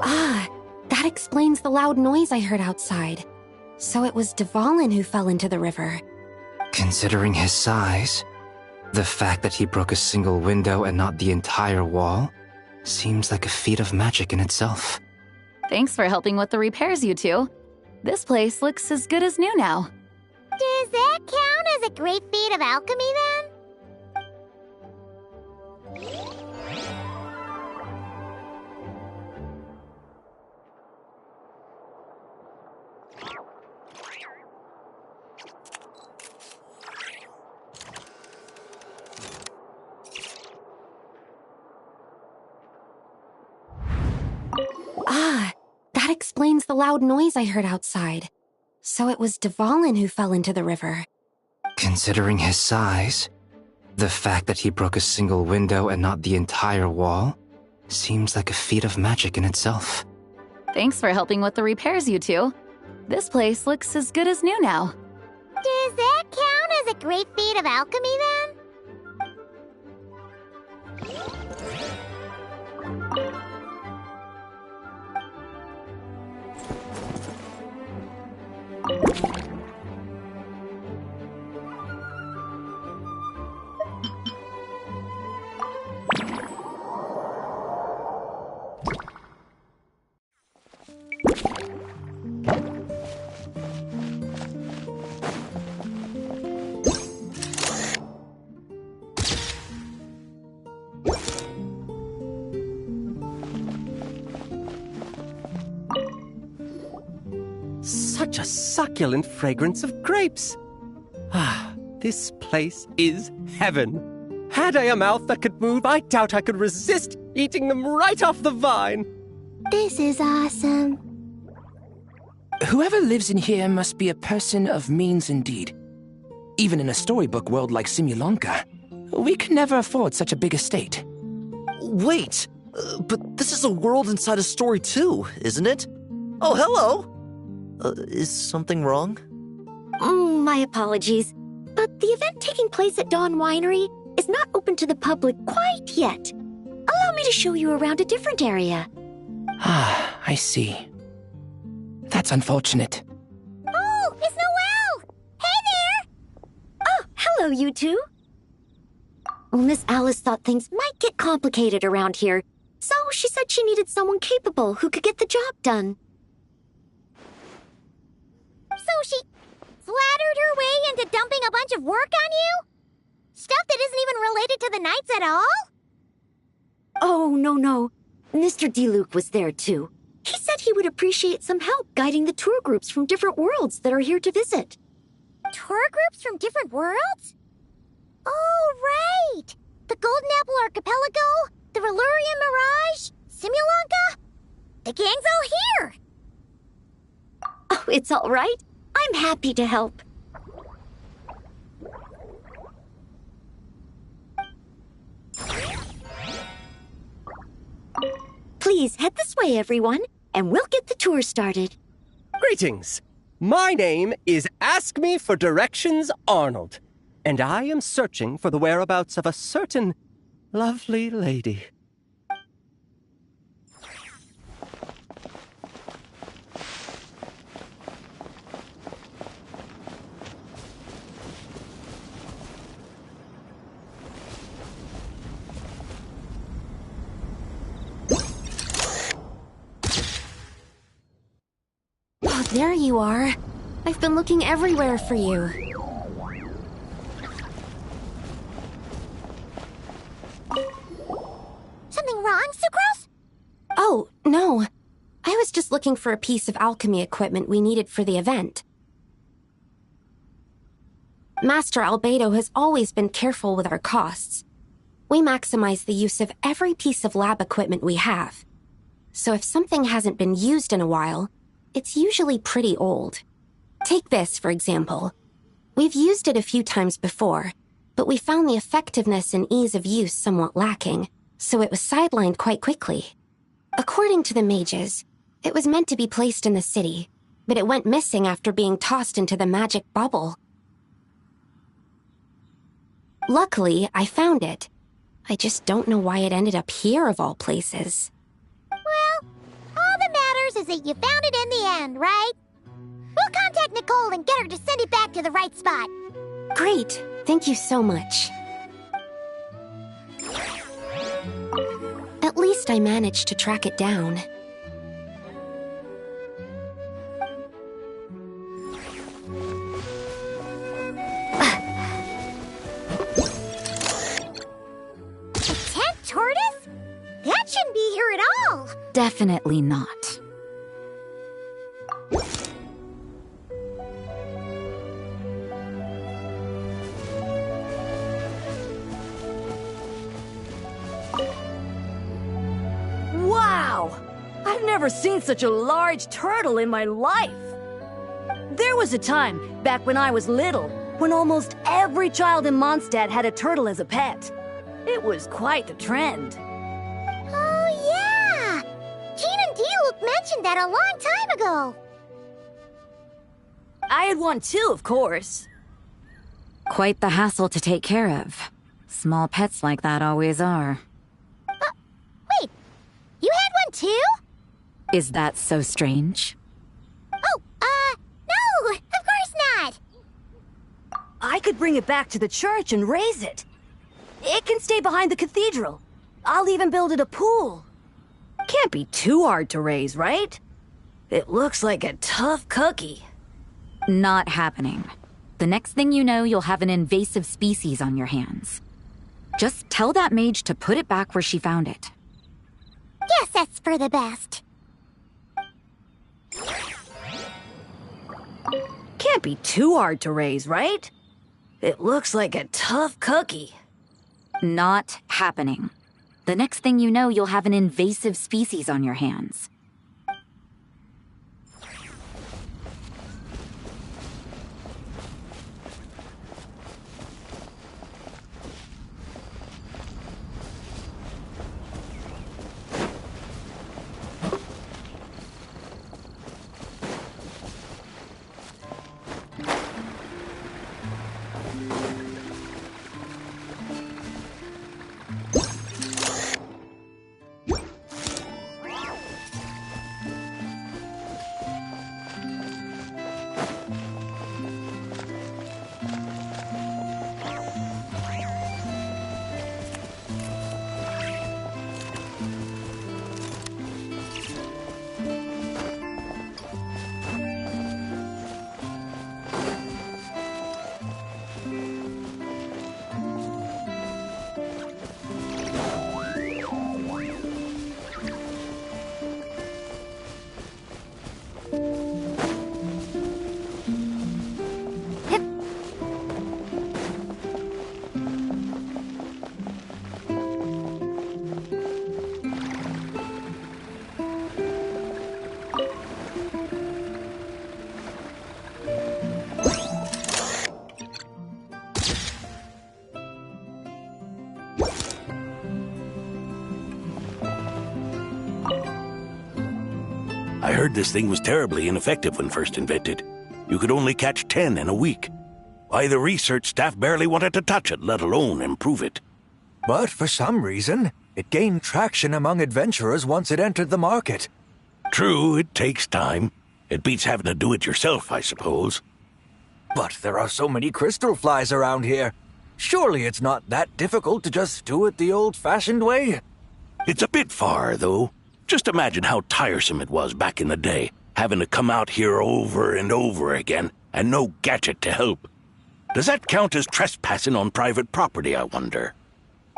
A: Ah, that explains the loud noise I heard outside. So it was Dvalin who fell into the river.
M: Considering his size, the fact that he broke a single window and not the entire wall seems like a feat of magic in itself.
G: Thanks for helping with the repairs, you two. This place looks as good as new now.
C: Does that count as a great feat of alchemy, then?
N: explains the loud noise I heard outside. So it was Dvalin who fell into the river.
M: Considering his size, the fact that he broke a single window and not the entire wall seems like a feat of magic in itself.
G: Thanks for helping with the repairs, you two. This place looks as good as new now.
C: Does that count as a great feat of alchemy, then?
O: Such a succulent fragrance of grapes. Ah, this place is heaven. Had I a mouth that could move, I doubt I could resist eating them right off the vine.
C: This is awesome.
K: Whoever lives in here must be a person of means indeed. Even in a storybook world like Simulanka, we can never afford such a big estate.
P: Wait, but this is a world inside a story too, isn't it? Oh, hello! Is something wrong?
D: My apologies, but the event taking place at Dawn Winery is not open to the public quite yet. Allow me to show you around a different area.
K: Ah, I see. That's unfortunate.
C: Oh, it's Noelle! Hey there!
D: Oh, hello, you two. Well, Miss Alice thought things might get complicated around here, so she said she needed someone capable who could get the job done.
C: So she flattered her way into dumping a bunch of work on you? Stuff that isn't even related to the Knights at all?
D: Oh, no. Mr. DeLuke was there, too. He said he would appreciate some help guiding the tour groups from different worlds that are here to visit.
C: Tour groups from different worlds? Oh, right! The Golden Apple Archipelago, the Valurian Mirage, Simulanka. The gang's all here!
D: Oh, it's all right. I'm happy to help. Please head this way, everyone, and we'll get the tour started.
O: Greetings! My name is Ask Me for Directions Arnold, and I am searching for the whereabouts of a certain lovely lady.
N: Oh, there you are. I've been looking everywhere for you.
C: Something wrong, Sucrose?
N: Oh, no. I was just looking for a piece of alchemy equipment we needed for the event. Master Albedo has always been careful with our costs. We maximize the use of every piece of lab equipment we have. So if something hasn't been used in a while, it's usually pretty old. Take this, for example. We've used it a few times before, but we found the effectiveness and ease of use somewhat lacking, so it was sidelined quite quickly. According to the mages, it was meant to be placed in the city, but it went missing after being tossed into the magic bubble. Luckily, I found it. I just don't know why it ended up here of all places.
C: Well, all that matters is that you found it in the end, right? We'll contact Nicole and get her to send it back to the right spot.
N: Great. Thank you so much. At least I managed to track it down.
C: Tortoise? That shouldn't be here at all.
G: Definitely not.
F: Wow! I've never
Q: never seen such a large turtle in my life. There was a time, back when I was little, when almost every child in Mondstadt had a turtle as a pet. It was quite the trend.
C: Oh, yeah! Jean and Diluc mentioned that a long time ago.
Q: I had one too, of course.
R: Quite the hassle to take care of. Small pets like that always are.
C: Wait, you had one too?
R: Is that so strange?
C: Oh, no, of course not.
Q: I could bring it back to the church and raise it. It can stay behind the cathedral. I'll even build it a pool. Can't be too hard to raise, right? It looks like a tough cookie.
R: Not happening. The next thing you know, you'll have an invasive species on your hands. Just tell that mage to put it back where she found it.
C: Guess that's for the best.
Q: Can't be too hard to raise, right? It looks like a tough cookie.
R: Not happening. The next thing you know, you'll have an invasive species on your hands.
H: I heard this thing was terribly ineffective when first invented. You could only catch 10 in a week. Why, the research staff barely wanted to touch it, let alone improve it.
S: But for some reason, it gained traction among adventurers once it entered the market.
H: True, it takes time. It beats having to do it yourself, I suppose.
S: But there are so many crystal flies around here. Surely it's not that difficult to just do it the old-fashioned way?
H: It's a bit far, though. Just imagine how tiresome it was back in the day, having to come out here over and over again, and no gadget to help. Does that count as trespassing on private property, I wonder?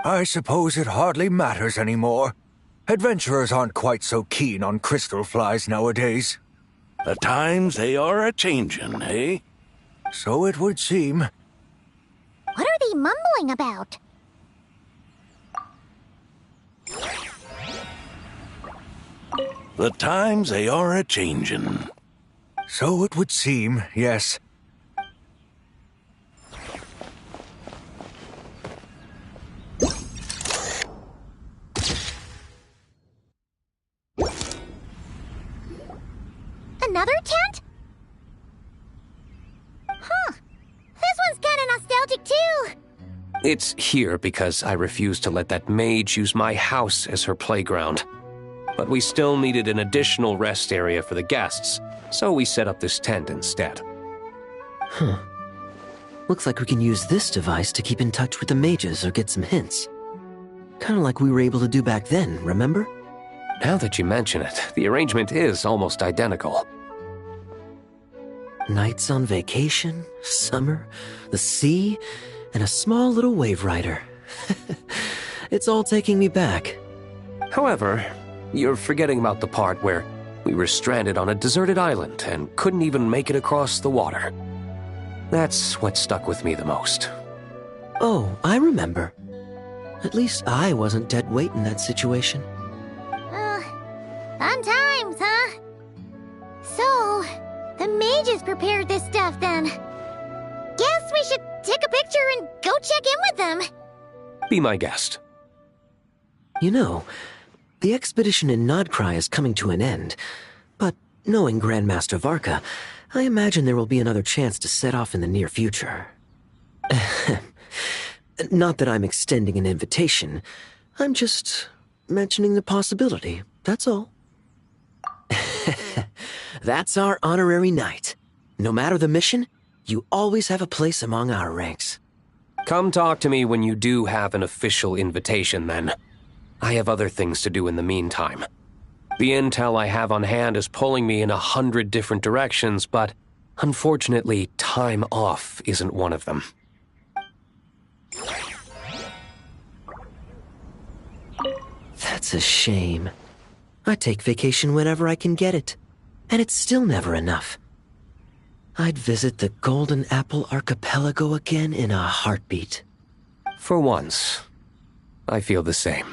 S: I suppose it hardly matters anymore. Adventurers aren't quite so keen on crystal flies nowadays.
H: The times they are a-changin', eh?
S: So it would seem.
C: What are they mumbling about?
H: The times they are a-changin'.
S: So it would seem, yes.
C: Another tent? Huh. This one's kinda nostalgic too.
B: It's here because I refused to let that mage use my house as her playground. But we still needed an additional rest area for the guests, so we set up this tent instead.
T: Huh. Looks like we can use this device to keep in touch with the mages or get some hints. Kinda like we were able to do back then, remember?
B: Now that you mention it, the arrangement is almost identical.
T: Nights on vacation, summer, the sea, and a small little wave rider. It's all taking me back.
B: However, you're forgetting about the part where we were stranded on a deserted island and couldn't even make it across the water. That's what stuck with me the most.
T: Oh, I remember. At least I wasn't dead weight in that situation.
C: Fun times, huh? So, the mages prepared this stuff then. Guess we should take a picture and go check in with them.
B: Be my guest.
T: You know, the expedition in Nodcry is coming to an end, but knowing Grandmaster Varka, I imagine there will be another chance to set off in the near future. Not that I'm extending an invitation, I'm just mentioning the possibility, that's all. That's our honorary knight. No matter the mission, you always have a place among our ranks.
B: Come talk to me when you do have an official invitation, then. I have other things to do in the meantime. The intel I have on hand is pulling me in 100 different directions, but unfortunately, time off isn't one of them.
T: That's a shame. I take vacation whenever I can get it, and it's still never enough. I'd visit the Golden Apple Archipelago again in a heartbeat.
B: For once, I feel the same.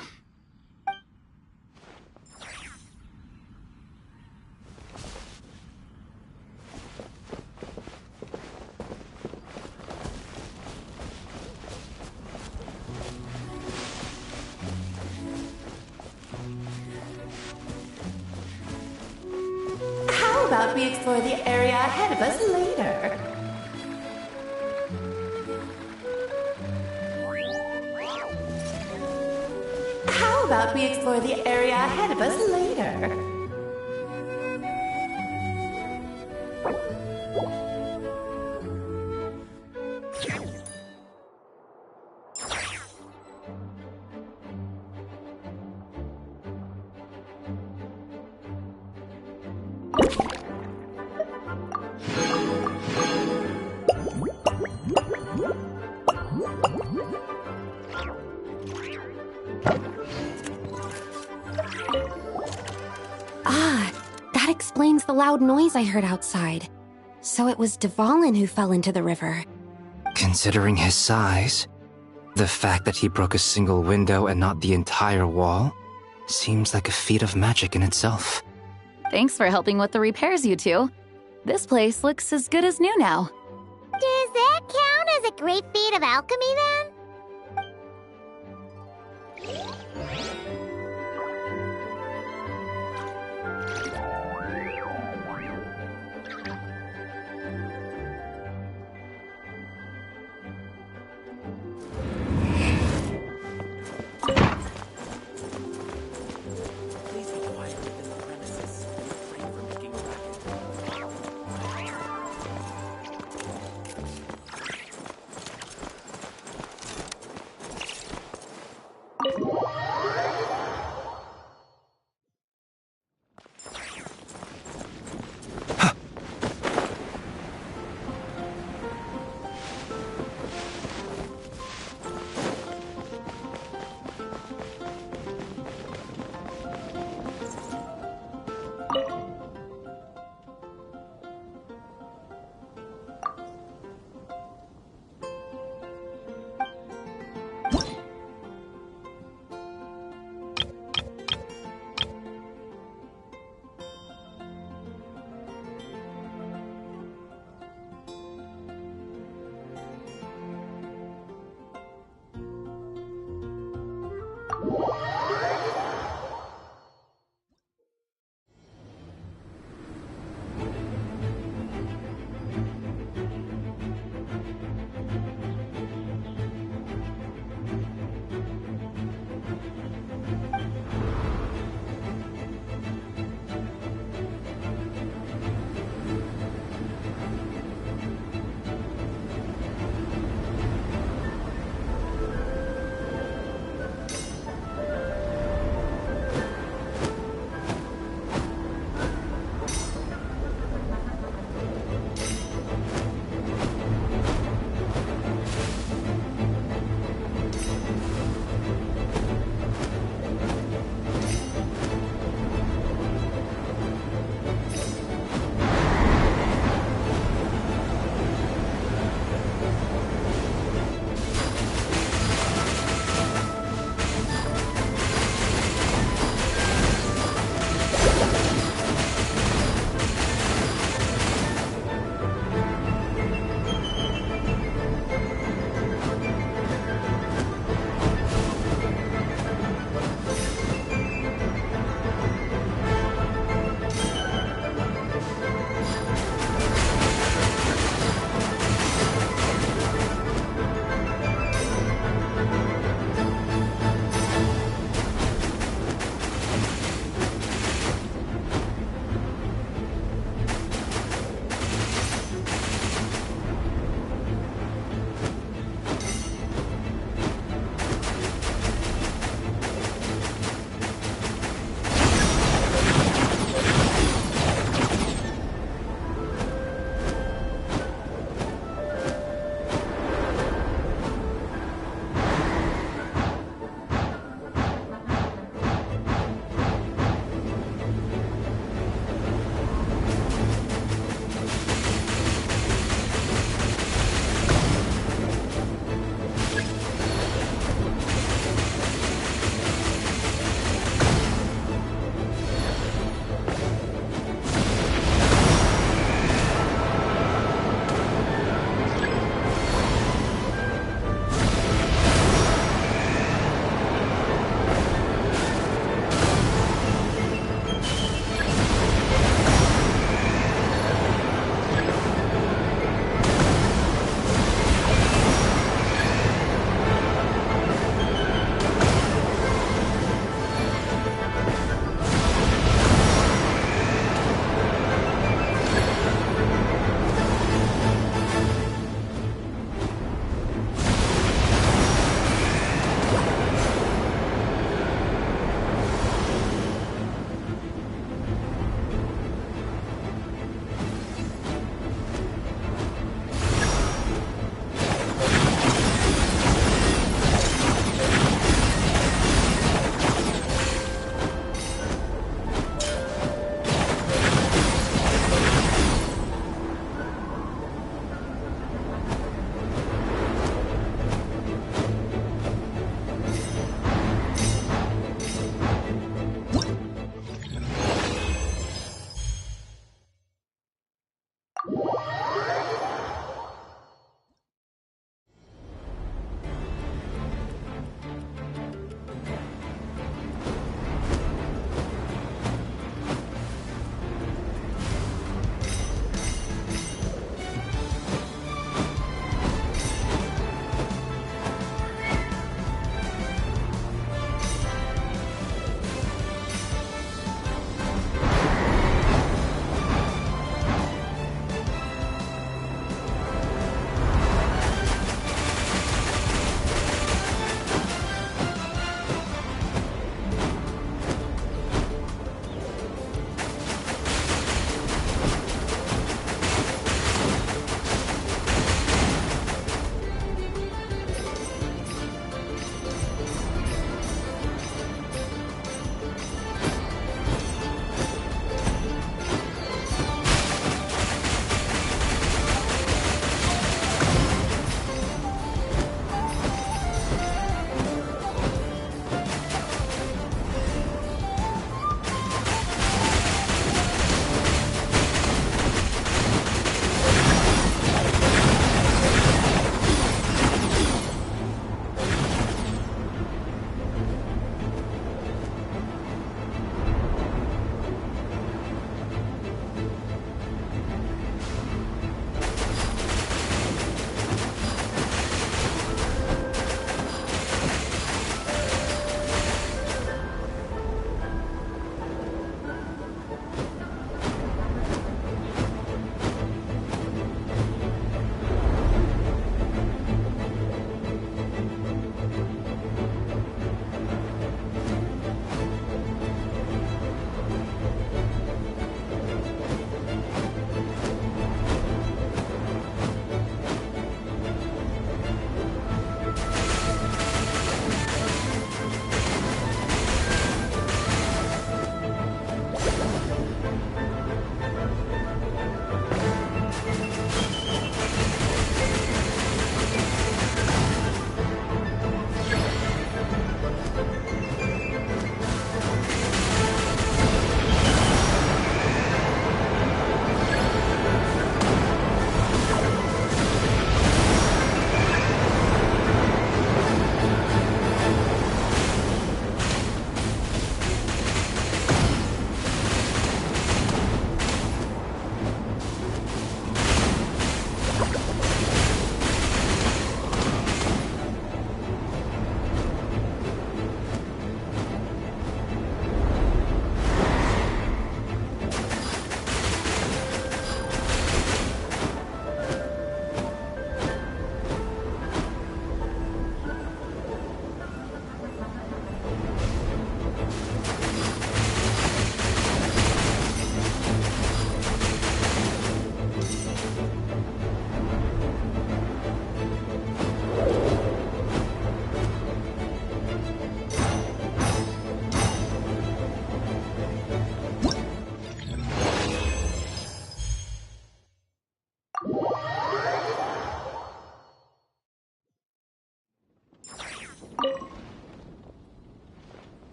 F: How about we explore the area ahead of us later? How about we explore the area ahead of us later?
N: That explains the loud noise I heard outside. So it was Dvalin who fell into the river.
M: Considering his size, the fact that he broke a single window and not the entire wall seems like a feat of magic in itself.
G: Thanks for helping with the repairs, you two. This place looks as good as new now.
C: Does that count as a great feat of alchemy then?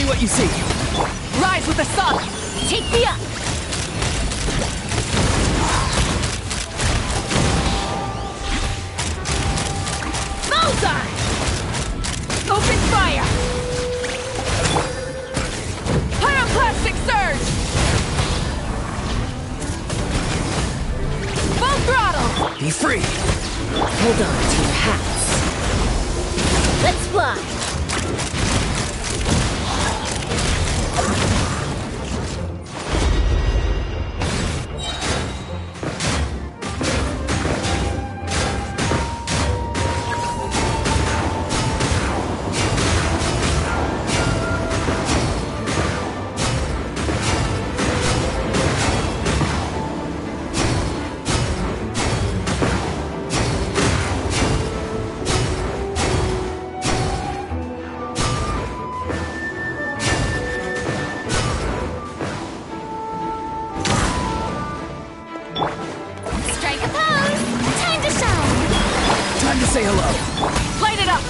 U: what you see. Rise with the sun.
D: Take me up!
U: Bullseye! Open fire! Pyroclastic surge! Full throttle! Be free!
D: Hold on to your hats. Let's fly!
U: Say hello. Light it up!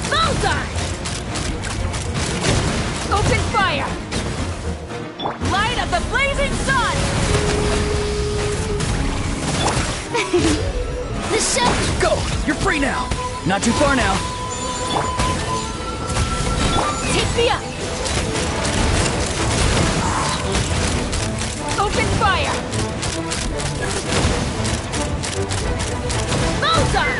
U: Bullseye! Open fire! Light up the blazing sun!
D: The show!
U: Go! You're free now! Not too far now.
D: Take me up!
U: Open fire! Bullseye!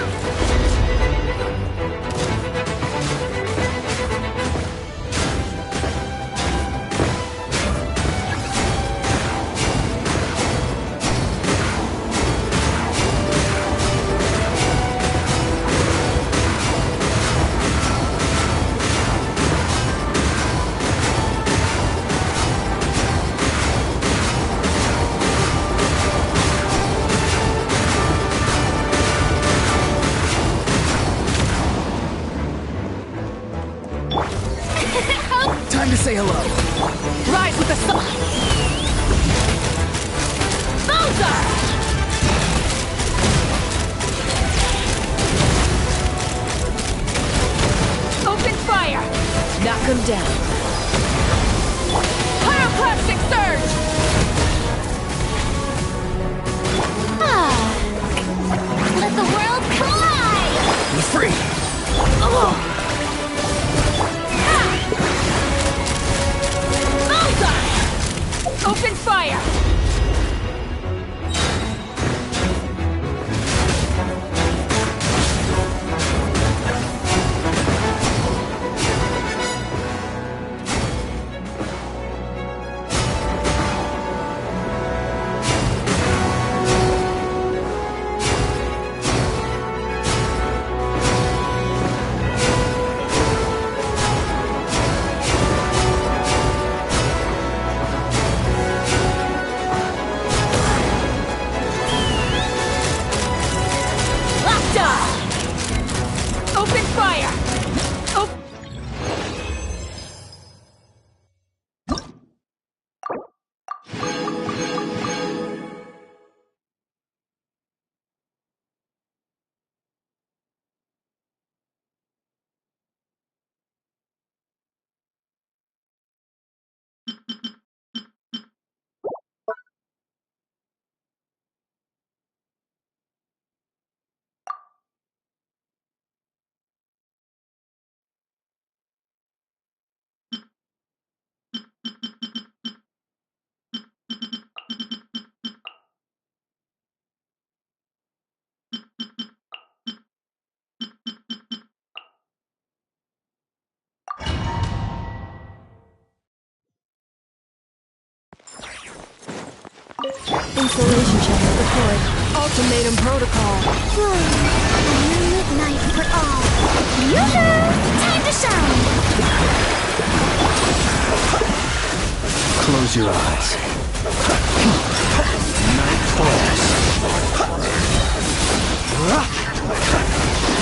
U: Time to say hello. Rise with the sun. Bullseye! Open fire!
Q: Knock him down.
U: Pyroclastic surge!
D: Let the world collide!
U: Be free!
D: Oh!
U: Open fire! Open fire!
Q: Installation channel deployed. Ultimatum protocol.
C: Midnight for all. Yoo-hoo! Time to shine!
B: Close your eyes. Night falls.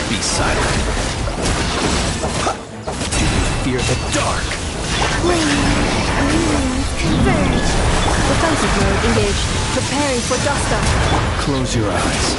B: Be silent. Do you fear the dark?
Q: Converge. Defensive mode engaged. Preparing for dust up.
B: Close your eyes.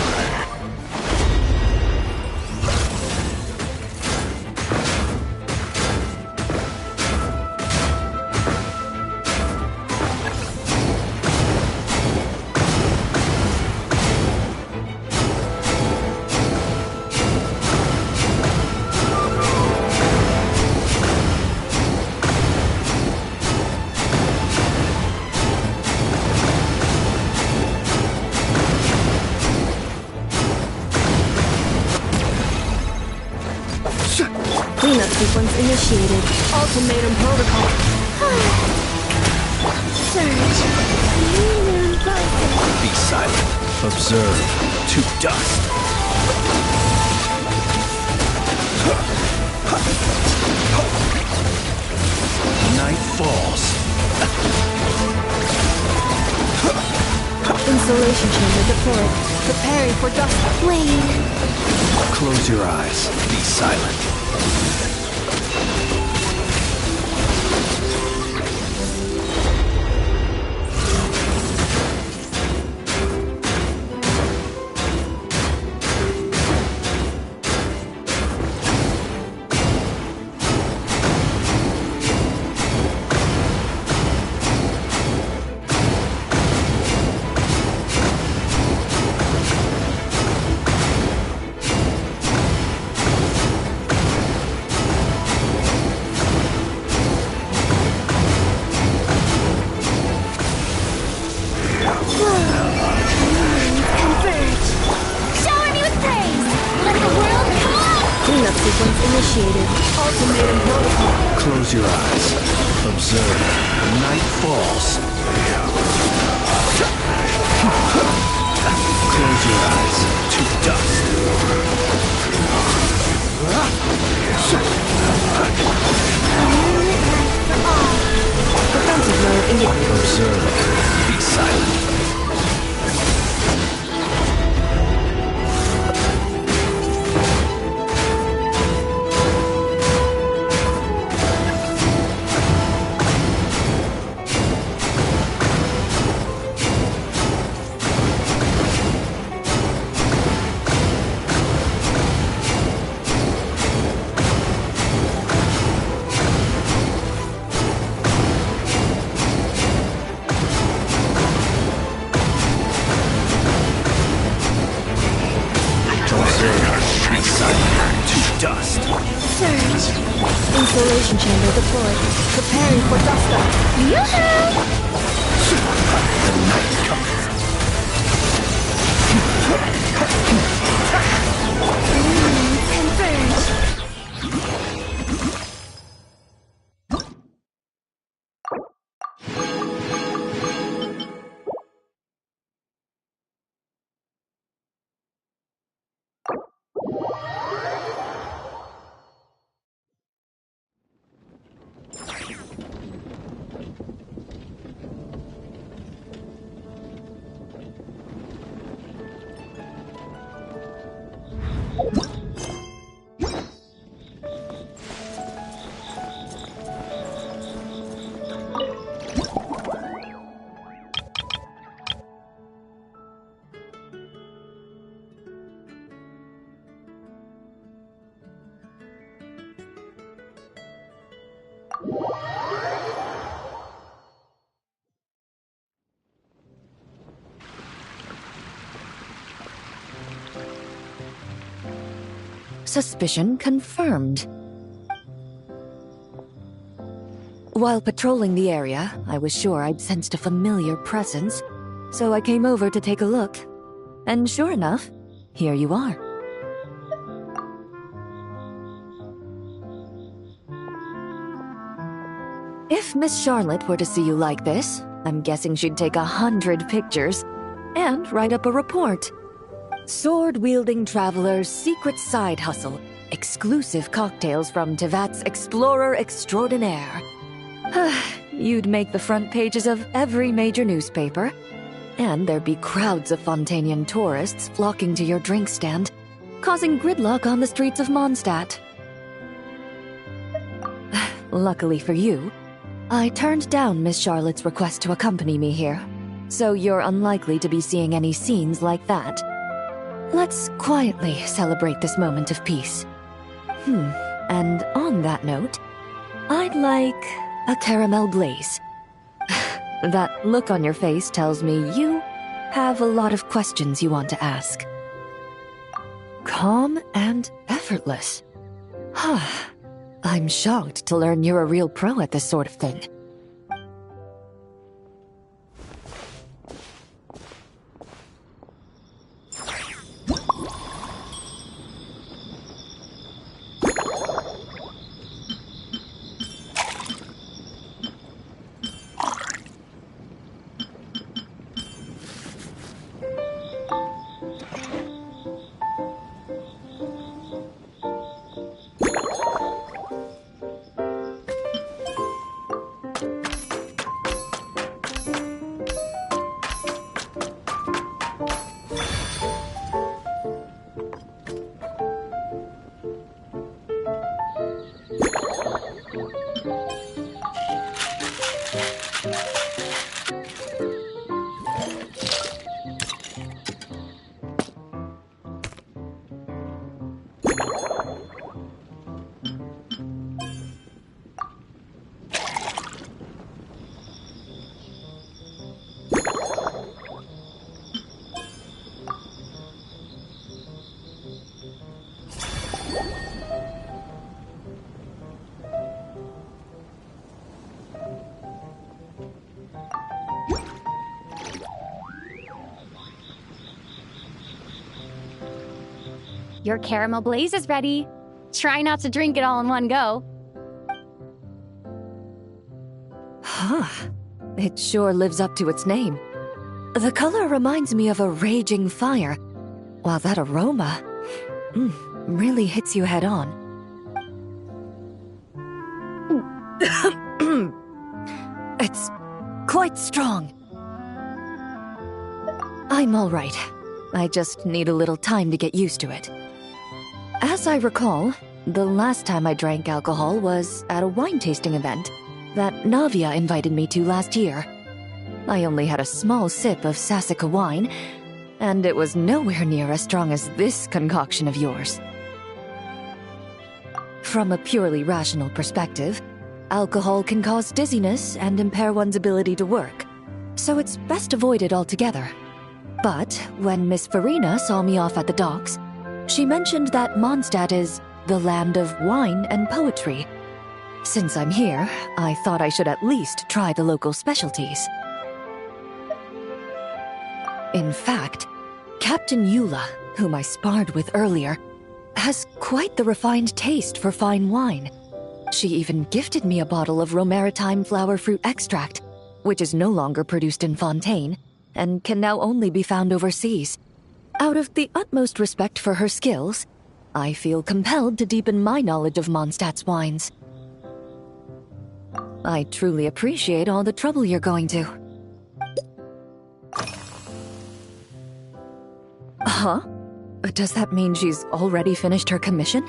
L: Cleanup sequence initiated. Ultimatum protocol.
C: Surge. Lunar bubble.
H: Be silent. Observe. To dust. Night falls.
L: Insulation chamber deployed. Preparing for dust.
C: Wait.
H: Close your eyes. Be silent.
L: Initiated. Ultimatum protocol.
H: Close your eyes. Observe. Night falls. Close your eyes. To dust.
L: Defensive mode indicated.
H: Observe. Be silent. Dust.
C: Surge.
L: Insulation chamber deployed. Preparing for dust up.
C: Yoo-hoo!
H: The night comes.
C: Confirmed.
I: Suspicion confirmed. While patrolling the area, I was sure I'd sensed a familiar presence, so I came over to take a look. And sure enough, here you are. If Miss Charlotte were to see you like this, I'm guessing she'd take 100 pictures and write up a report. Sword-wielding traveler's secret side hustle. Exclusive cocktails from Tevat's Explorer Extraordinaire. You'd make the front pages of every major newspaper. And there'd be crowds of Fontanian tourists flocking to your drink stand, causing gridlock on the streets of Mondstadt. Luckily for you, I turned down Miss Charlotte's request to accompany me here, so you're unlikely to be seeing any scenes like that. Let's quietly celebrate this moment of peace. And on that note, I'd like a caramel glaze. That look on your face tells me you have a lot of questions you want to ask. Calm and effortless. I'm shocked to learn you're a real pro at this sort of thing.
J: Your caramel blaze is ready. Try not to drink it all in one go.
I: Huh. It sure lives up to its name. The color reminds me of a raging fire, while that aroma really hits you head on. It's quite strong. I'm all right. I just need a little time to get used to it. As I recall, the last time I drank alcohol was at a wine tasting event that Navia invited me to last year. I only had a small sip of Sassica wine, and it was nowhere near as strong as this concoction of yours. From a purely rational perspective, alcohol can cause dizziness and impair one's ability to work, so it's best avoided altogether. But when Miss Farina saw me off at the docks, she mentioned that Mondstadt is the land of wine and poetry. Since I'm here, I thought I should at least try the local specialties. In fact, Captain Eula, whom I sparred with earlier, has quite the refined taste for fine wine. She even gifted me a bottle of Romaritime flower fruit extract, which is no longer produced in Fontaine, and can now only be found overseas. Out of the utmost respect for her skills, I feel compelled to deepen my knowledge of Mondstadt's wines. I truly appreciate all the trouble you're going to. Huh? Does that mean she's already finished her commission?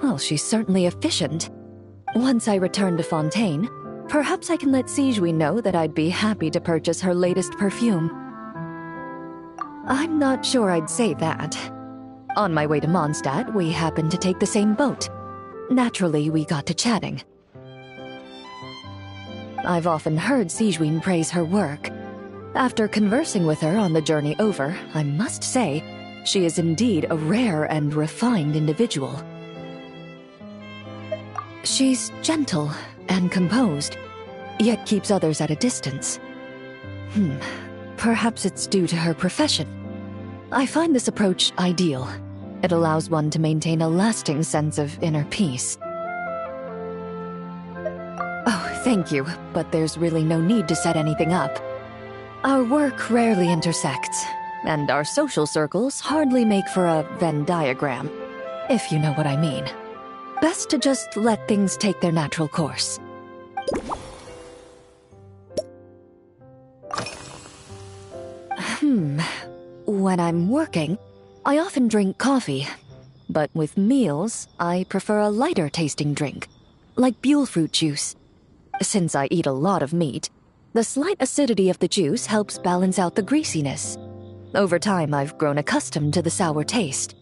I: Well, she's certainly efficient. Once I return to Fontaine, perhaps I can let Sigewinne know that I'd be happy to purchase her latest perfume. I'm not sure I'd say that. On my way to Mondstadt, we happened to take the same boat. Naturally, we got to chatting. I've often heard Sigewinne praise her work. After conversing with her on the journey over, I must say, she is indeed a rare and refined individual. She's gentle and composed, yet keeps others at a distance. Perhaps it's due to her profession. I find this approach ideal. It allows one to maintain a lasting sense of inner peace. Oh, thank you, but there's really no need to set anything up. Our work rarely intersects, and our social circles hardly make for a Venn diagram, if you know what I mean. Best to just let things take their natural course. When I'm working, I often drink coffee. But with meals, I prefer a lighter tasting drink, like Buell fruit juice. Since I eat a lot of meat, the slight acidity of the juice helps balance out the greasiness. Over time, I've grown accustomed to the sour taste.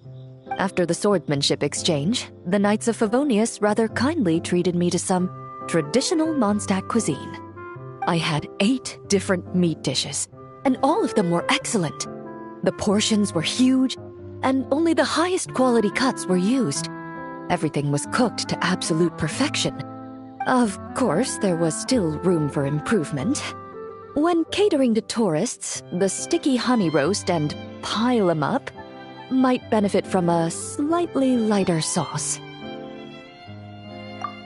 I: After the swordsmanship exchange, the Knights of Favonius rather kindly treated me to some traditional Mondstadt cuisine. I had 8 different meat dishes, and all of them were excellent. The portions were huge, and only the highest quality cuts were used. Everything was cooked to absolute perfection. Of course, there was still room for improvement. When catering to tourists, the sticky honey roast and pile 'em up might benefit from a slightly lighter sauce.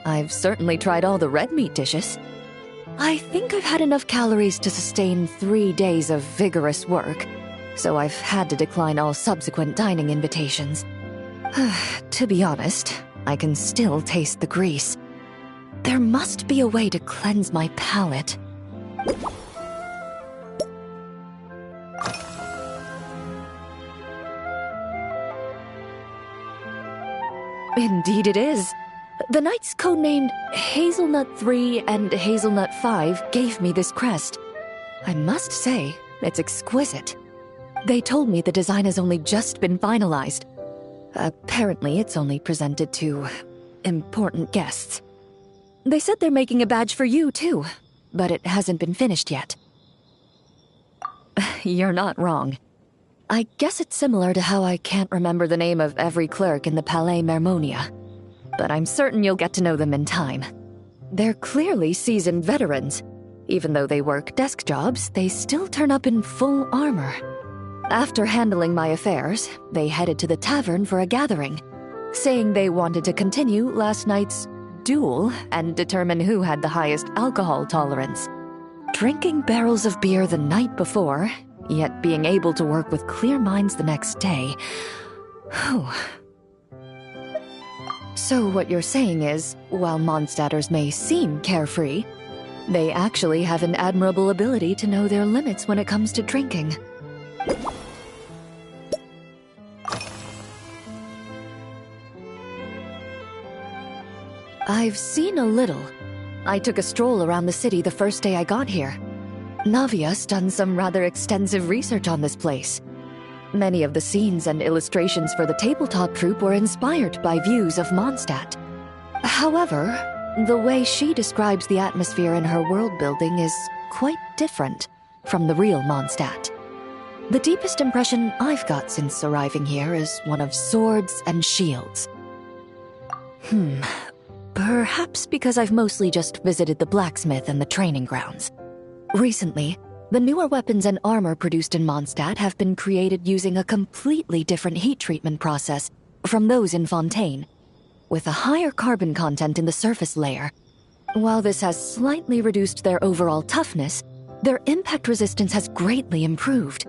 I: I've certainly tried all the red meat dishes. I think I've had enough calories to sustain 3 days of vigorous work, so I've had to decline all subsequent dining invitations. To be honest, I can still taste the grease. There must be a way to cleanse my palate. Indeed it is. The knights codenamed Hazelnut 3 and Hazelnut 5 gave me this crest. I must say, it's exquisite. They told me the design has only just been finalized. Apparently, it's only presented to important guests. They said they're making a badge for you, too, but it hasn't been finished yet. You're not wrong. I guess it's similar to how I can't remember the name of every clerk in the Palais Mermonia, but I'm certain you'll get to know them in time. They're clearly seasoned veterans. Even though they work desk jobs, they still turn up in full armor. After handling my affairs, they headed to the tavern for a gathering, saying they wanted to continue last night's duel and determine who had the highest alcohol tolerance. Drinking barrels of beer the night before, yet being able to work with clear minds the next day. Whew. So what you're saying is, while Mondstadters may seem carefree, they actually have an admirable ability to know their limits when it comes to drinking. I've seen a little. I took a stroll around the city the first day I got here. Navia's done some rather extensive research on this place. Many of the scenes and illustrations for the tabletop troupe were inspired by views of Mondstadt. However, the way she describes the atmosphere in her world building is quite different from the real Mondstadt. The deepest impression I've got since arriving here is one of swords and shields. Perhaps because I've mostly just visited the blacksmith and the training grounds. Recently, the newer weapons and armor produced in Mondstadt have been created using a completely different heat treatment process from those in Fontaine, with a higher carbon content in the surface layer. While this has slightly reduced their overall toughness, their impact resistance has greatly improved.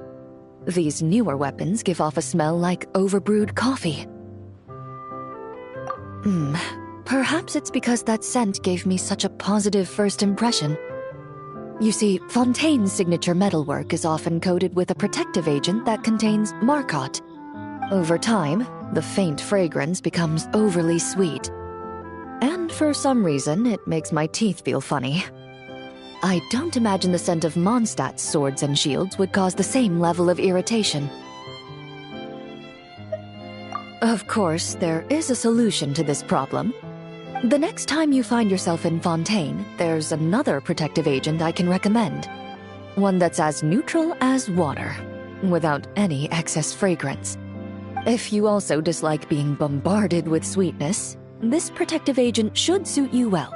I: These newer weapons give off a smell like overbrewed coffee. Perhaps it's because that scent gave me such a positive first impression. You see, Fontaine's signature metalwork is often coated with a protective agent that contains Marcotte. Over time, the faint fragrance becomes overly sweet. And for some reason, it makes my teeth feel funny. I don't imagine the scent of Mondstadt's swords and shields would cause the same level of irritation. Of course, there is a solution to this problem. The next time you find yourself in Fontaine, there's another protective agent I can recommend. One that's as neutral as water, without any excess fragrance. If you also dislike being bombarded with sweetness, this protective agent should suit you well.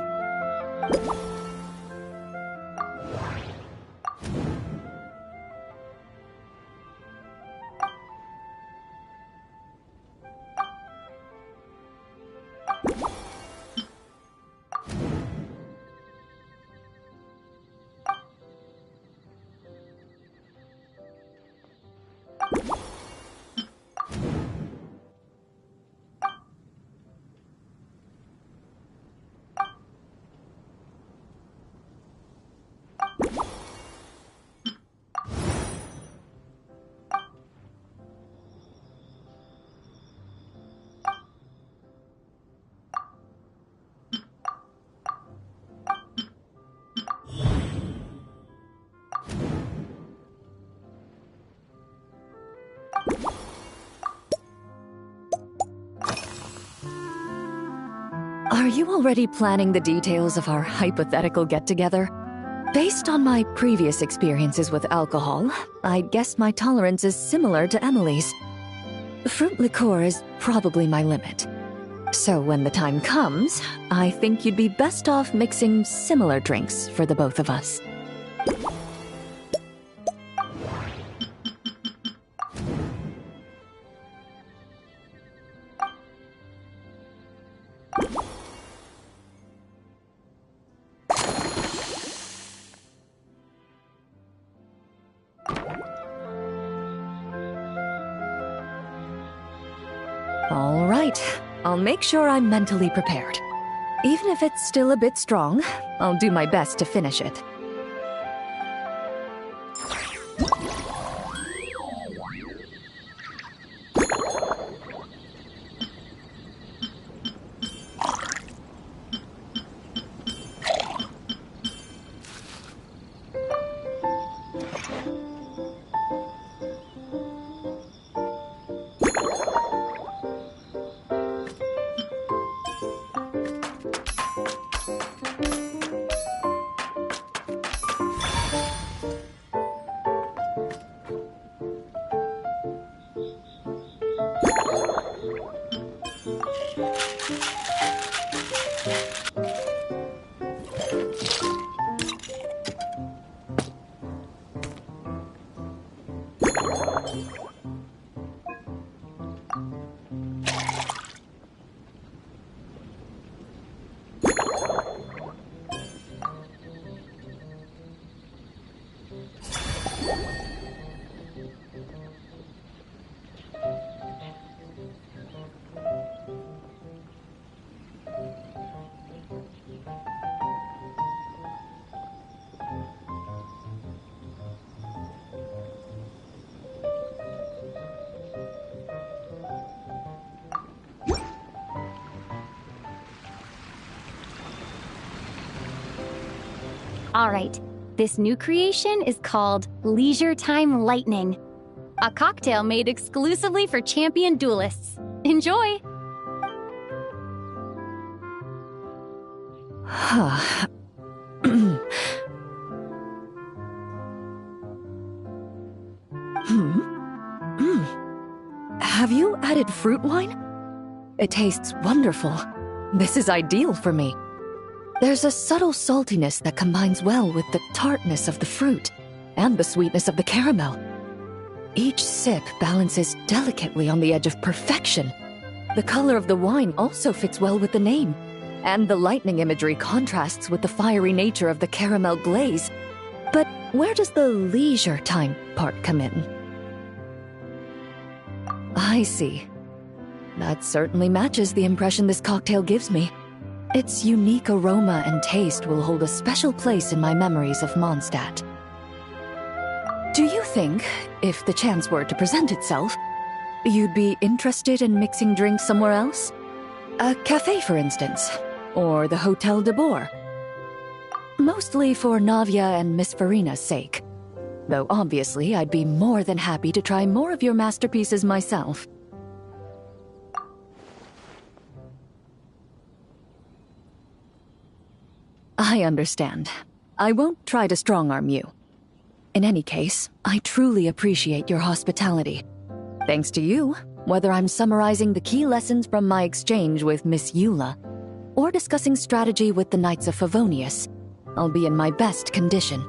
I: Are you already planning the details of our hypothetical get-together? Based on my previous experiences with alcohol, I guess my tolerance is similar to Emily's. Fruit liqueur is probably my limit. So when the time comes, I think you'd be best off mixing similar drinks for the both of us. All right, I'll make sure I'm mentally prepared. Even if it's still a bit strong, I'll do my best to finish it.
J: All right, this new creation is called Leisure Time Lightning, a cocktail made exclusively for champion duelists. Enjoy!
I: Have you added fruit wine? It tastes wonderful. This is ideal for me. There's a subtle saltiness that combines well with the tartness of the fruit and the sweetness of the caramel. Each sip balances delicately on the edge of perfection. The color of the wine also fits well with the name, and the lightning imagery contrasts with the fiery nature of the caramel glaze. But where does the leisure time part come in? I see. That certainly matches the impression this cocktail gives me. Its unique aroma and taste will hold a special place in my memories of Mondstadt. Do you think, if the chance were to present itself, you'd be interested in mixing drinks somewhere else? A cafe, for instance, or the Hotel de Boer? Mostly for Navia and Miss Farina's sake. Though obviously I'd be more than happy to try more of your masterpieces myself. I understand. I won't try to strong-arm you. In any case, I truly appreciate your hospitality. Thanks to you, whether I'm summarizing the key lessons from my exchange with Miss Eula, or discussing strategy with the Knights of Favonius, I'll be in my best condition.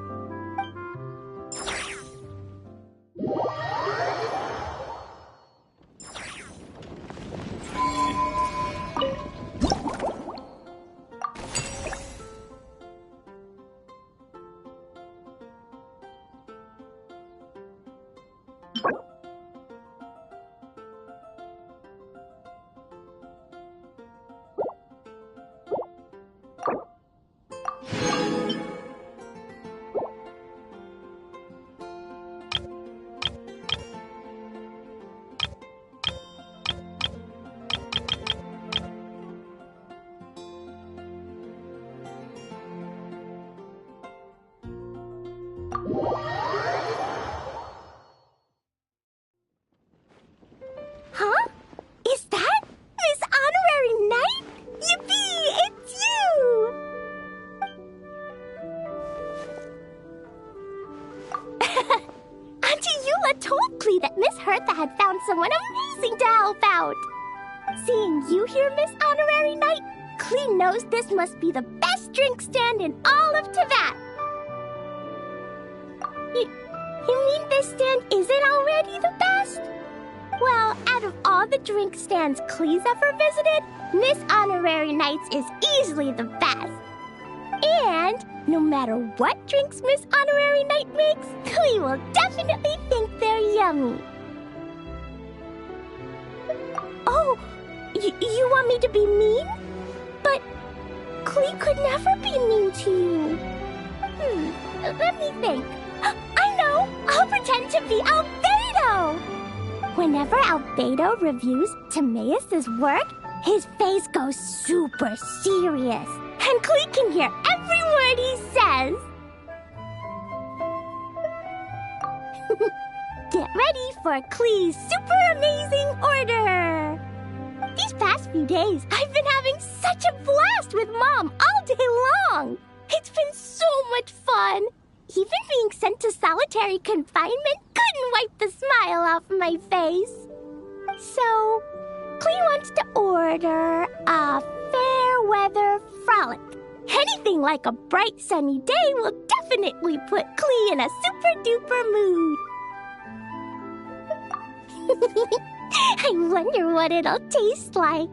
C: Huh? Is that Miss Honorary Knight? Yippee! It's you! Auntie Eula told Klee that Miss Hertha had found someone amazing to help out. Seeing you here, Miss Honorary Knight, Klee knows this must be the best drink stand in all of Teyvat. You mean this stand isn't already the best? Well, out of all the drink stands Klee's ever visited, Miss Honorary Knight's is easily the best. And no matter what drinks Miss Honorary Knight makes, Klee will definitely think they're yummy. Oh, you want me to be mean? But Klee could never be mean to you. Let me think. I know! I'll pretend to be Albedo! Whenever Albedo reviews Timaeus' work, his face goes super serious, and Klee can hear every word he says. Get ready for Klee's super amazing order! These past few days, I've been having such a blast with Mom all day long! It's been so much fun! Even being sent to solitary confinement couldn't wipe the smile off my face. So, Klee wants to order a fair weather frolic. Anything like a bright sunny day will definitely put Klee in a super duper mood. I wonder what it'll taste like.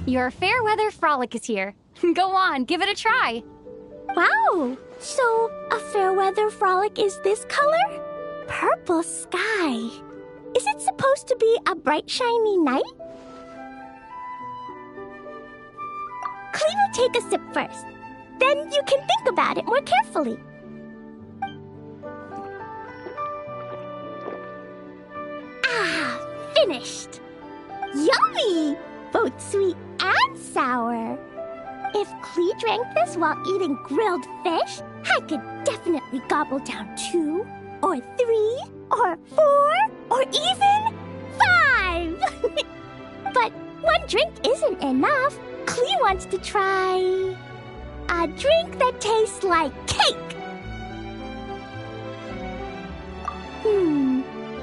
J: Your fair weather frolic is here. Go on, give it a try.
C: Wow! So, a fair weather frolic is this color? Purple sky. Is it supposed to be a bright, shiny night? Clee will take a sip first. Then you can think about it more carefully. Ah, finished! Yummy! Both sweet and sour. If Clee drank this while eating grilled fish, I could definitely gobble down 2, or 3, or 4, or even 5! But one drink isn't enough. Clee wants to try a drink that tastes like cake.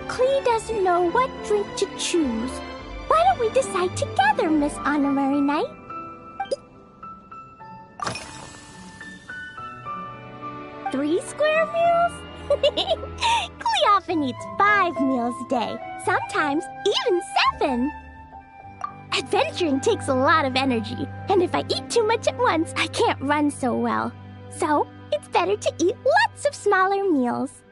C: Clee doesn't know what drink to choose. Why don't we decide together, Miss Honorary Knight? Three square meals? Clee often eats 5 meals a day, sometimes even 7. Adventuring takes a lot of energy, and if I eat too much at once, I can't run so well. So, it's better to eat lots of smaller meals.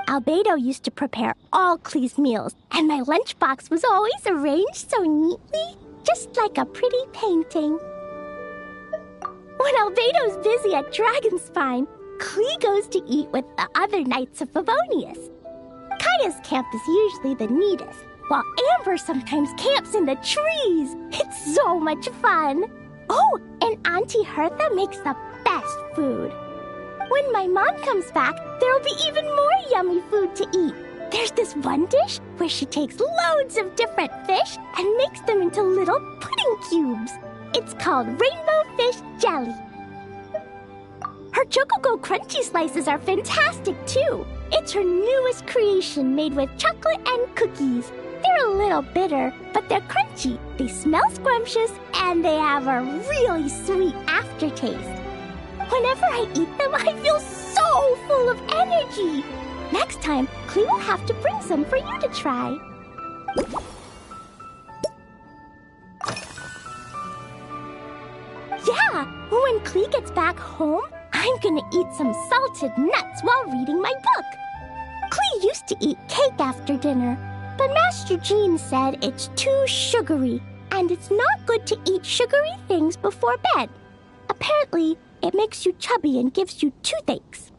C: Albedo used to prepare all Clee's meals, and my lunchbox was always arranged so neatly, just like a pretty painting. When Albedo's busy at Dragonspine, Clee goes to eat with the other Knights of Favonius. Kaya's camp is usually the neatest, while Amber sometimes camps in the trees. It's so much fun. Oh, and Auntie Hertha makes the best food. When my mom comes back, there'll be even more yummy food to eat. There's this one dish where she takes loads of different fish and makes them into little pudding cubes. It's called Rainbow Fish Jelly. Her Chocogo Crunchy Slices are fantastic, too. It's her newest creation made with chocolate and cookies. They're a little bitter, but they're crunchy. They smell scrumptious, and they have a really sweet aftertaste. Whenever I eat them, I feel so full of energy. Next time, Clee will have to bring some for you to try. Yeah, when Clee gets back home, I'm gonna eat some salted nuts while reading my book. Clee used to eat cake after dinner, but Master Jean said it's too sugary, and it's not good to eat sugary things before bed. Apparently, it makes you chubby and gives you toothaches.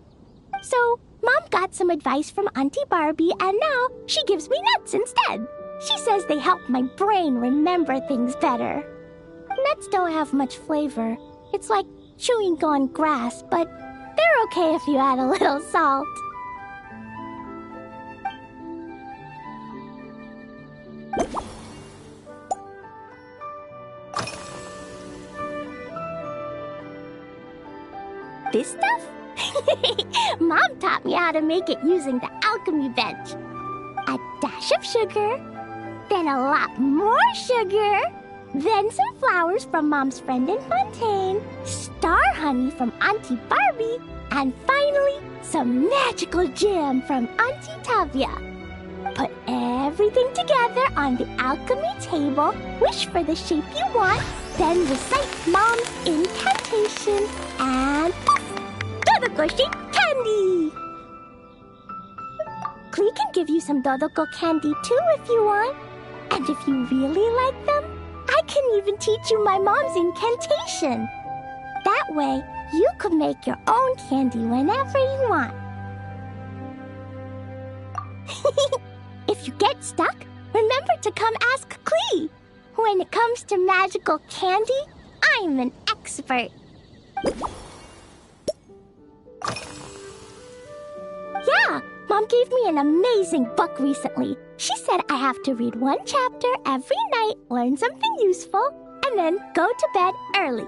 C: So, Mom got some advice from Auntie Barbie, and now she gives me nuts instead. She says they help my brain remember things better. Nuts don't have much flavor. It's like chewing gone grass, but they're okay if you add a little salt. This stuff? Mom taught me how to make it using the alchemy bench. A dash of sugar, then a lot more sugar, then some flowers from Mom's friend in Fontaine, star honey from Auntie Barbie, and finally, some magical jam from Auntie Tavia. Put everything together on the alchemy table, wish for the shape you want, then recite Mom's incantation, and poof! Dodoko shape candy! Clee can give you some Dodoko candy too if you want. And if you really like them, I can even teach you my mom's incantation. That way, you could make your own candy whenever you want. If you get stuck, remember to come ask Clee. When it comes to magical candy, I'm an expert. Yeah, Mom gave me an amazing book recently. She said I have to read one chapter every night, learn something useful, and then go to bed early.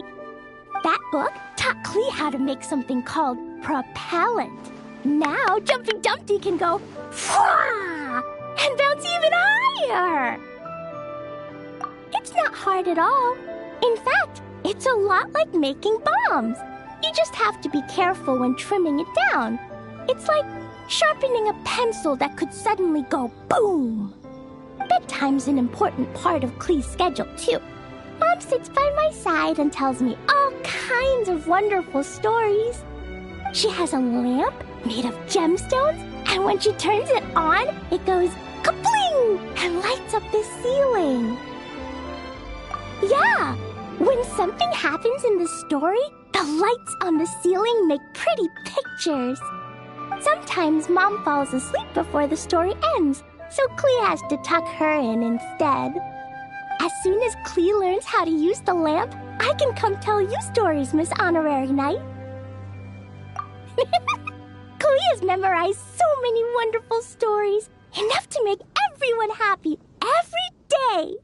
C: That book taught Clee how to make something called propellant. Now Jumping Dumpty can go Fwah! And bounce even higher. It's not hard at all. In fact, it's a lot like making bombs. You just have to be careful when trimming it down. It's like sharpening a pencil that could suddenly go boom. Bedtime's an important part of Clee's schedule, too. Mom sits by my side and tells me all kinds of wonderful stories. She has a lamp made of gemstones, and when she turns it on, it goes kapling and lights up the ceiling. Yeah, when something happens in the story, the lights on the ceiling make pretty pictures. Sometimes Mom falls asleep before the story ends, so Klee has to tuck her in instead. As soon as Klee learns how to use the lamp, I can come tell you stories, Miss Honorary Knight. Klee has memorized so many wonderful stories, enough to make everyone happy every day.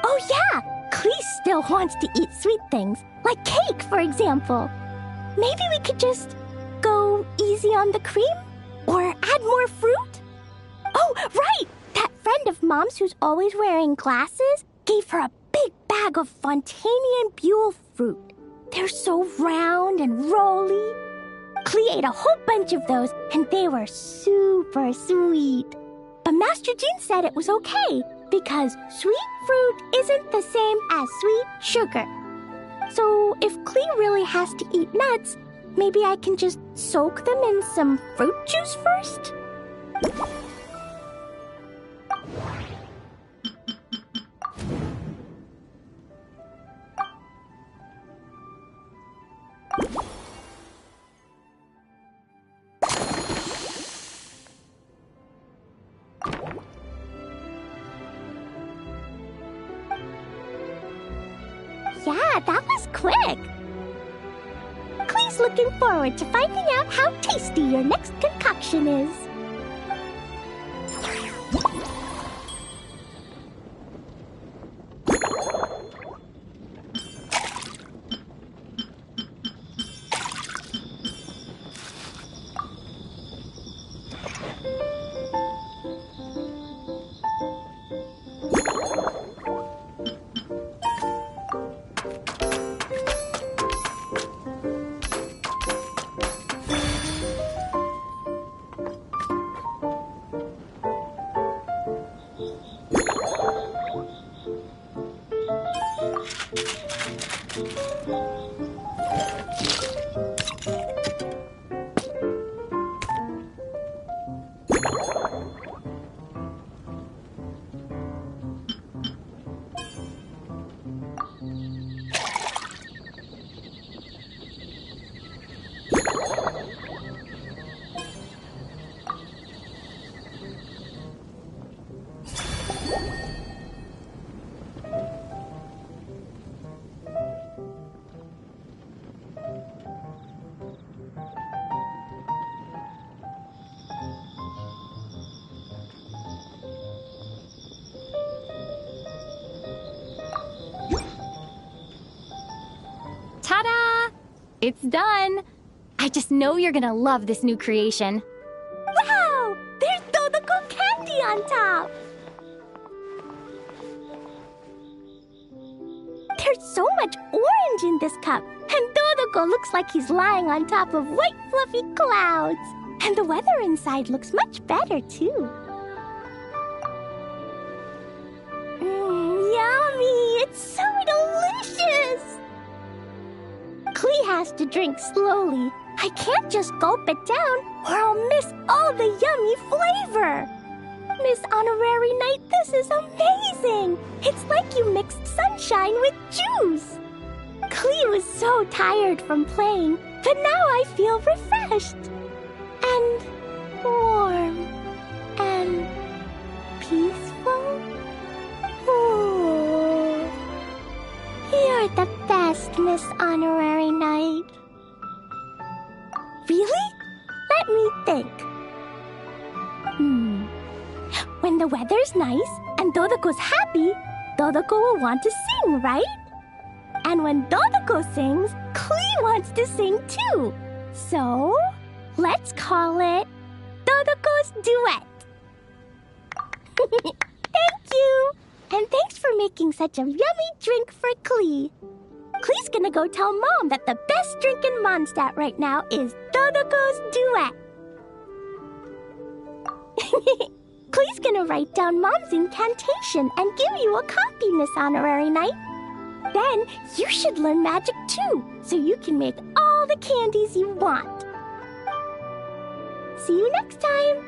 C: Oh yeah, Klee still wants to eat sweet things, like cake, for example. Maybe we could just go easy on the cream? Or add more fruit? Oh, right! That friend of Mom's who's always wearing glasses gave her a big bag of Fontanian Buell fruit. They're so round and rolly. Klee ate a whole bunch of those, and they were super sweet. But Master Jean said it was okay, because sweet fruit isn't the same as sweet sugar. So if Klee really has to eat nuts, maybe I can just soak them in some fruit juice first? Yeah, that was quick. Klee's looking forward to finding out how tasty your next concoction is.
J: Ta-da! It's done! I just know you're gonna love this new creation.
C: Wow! There's Dodoko candy on top! There's so much orange in this cup, and Dodoko looks like he's lying on top of white fluffy clouds. And the weather inside looks much better, too. Yummy! It's so delicious! Klee has to drink slowly. I can't just gulp it down or I'll miss all the yummy flavor. Miss Honorary Knight, this is amazing! It's like you mixed sunshine with juice. Klee was so tired from playing, but now I feel refreshed. And warm. And peaceful. Ooh. You're the best, Miss Honorary Knight. Really? Let me think. When the weather's nice and Dodoko's happy, Dodoko will want to sing, right? And when Dodoko sings, Klee wants to sing too. So, let's call it Dodoko's Duet. Thank you! And thanks for making such a yummy drink for Klee. Klee's gonna go tell Mom that the best drink in Mondstadt right now is Dodoko's Duet. Klee's gonna write down Mom's incantation and give you a copy, Miss Honorary Knight. Then you should learn magic too, so you can make all the candies you want. See you next time!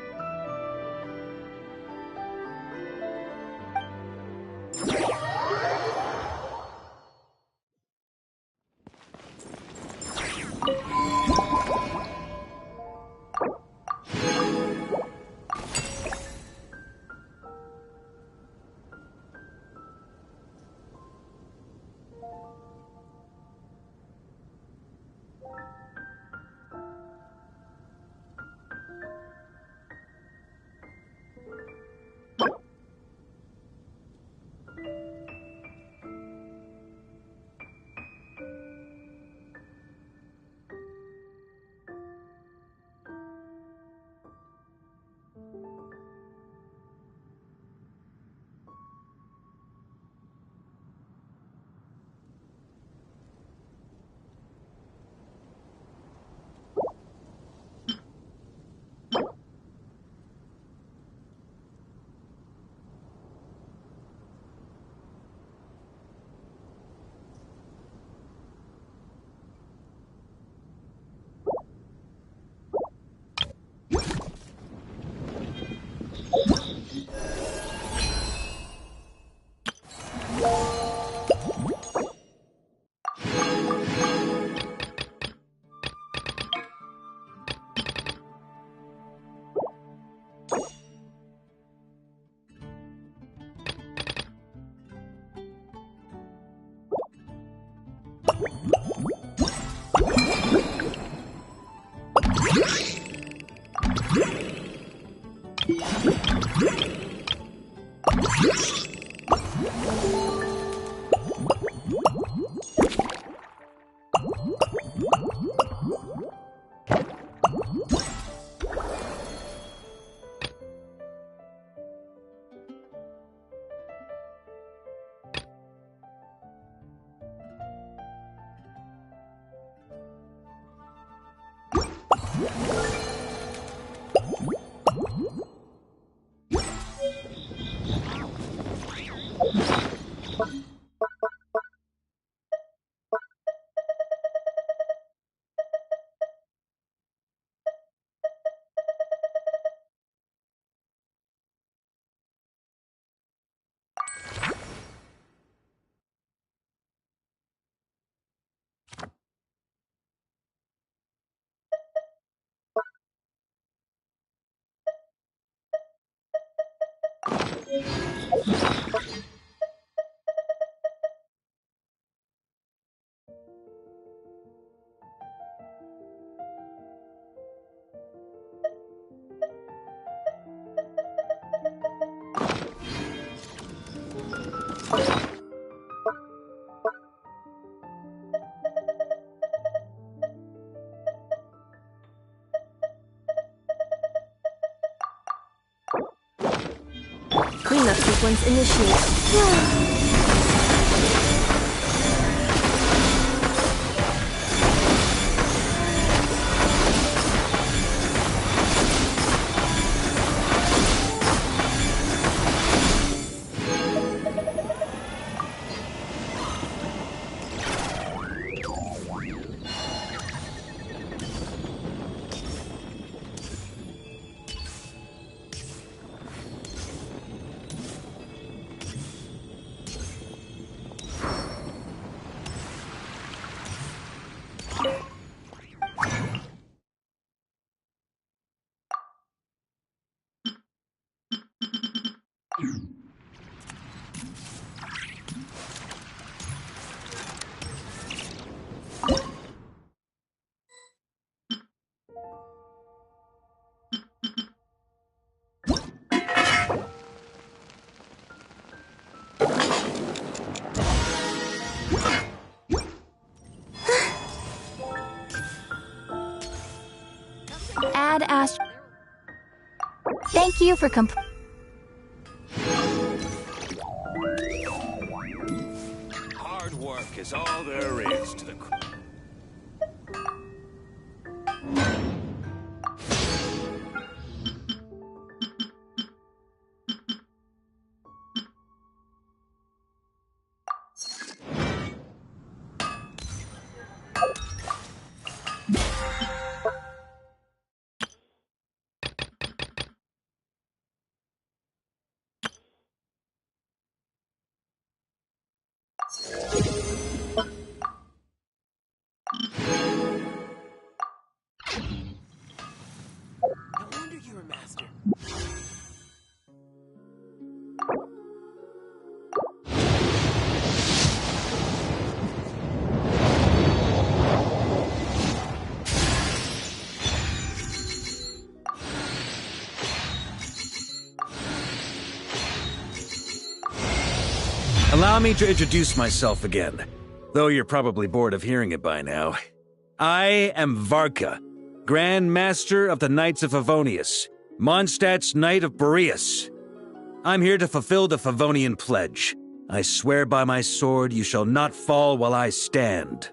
I: Cleanup sequence initiated.
J: had Thank you for
H: Hard work is all there is to the...
O: No wonder you're a master.
E: Allow me to introduce myself again, though you're probably bored of hearing it by now. I am Varka, Grand Master of the Knights of Favonius, Mondstadt's Knight of Boreas. I'm here to fulfill the Favonian pledge. I swear by my sword you shall not fall while I stand.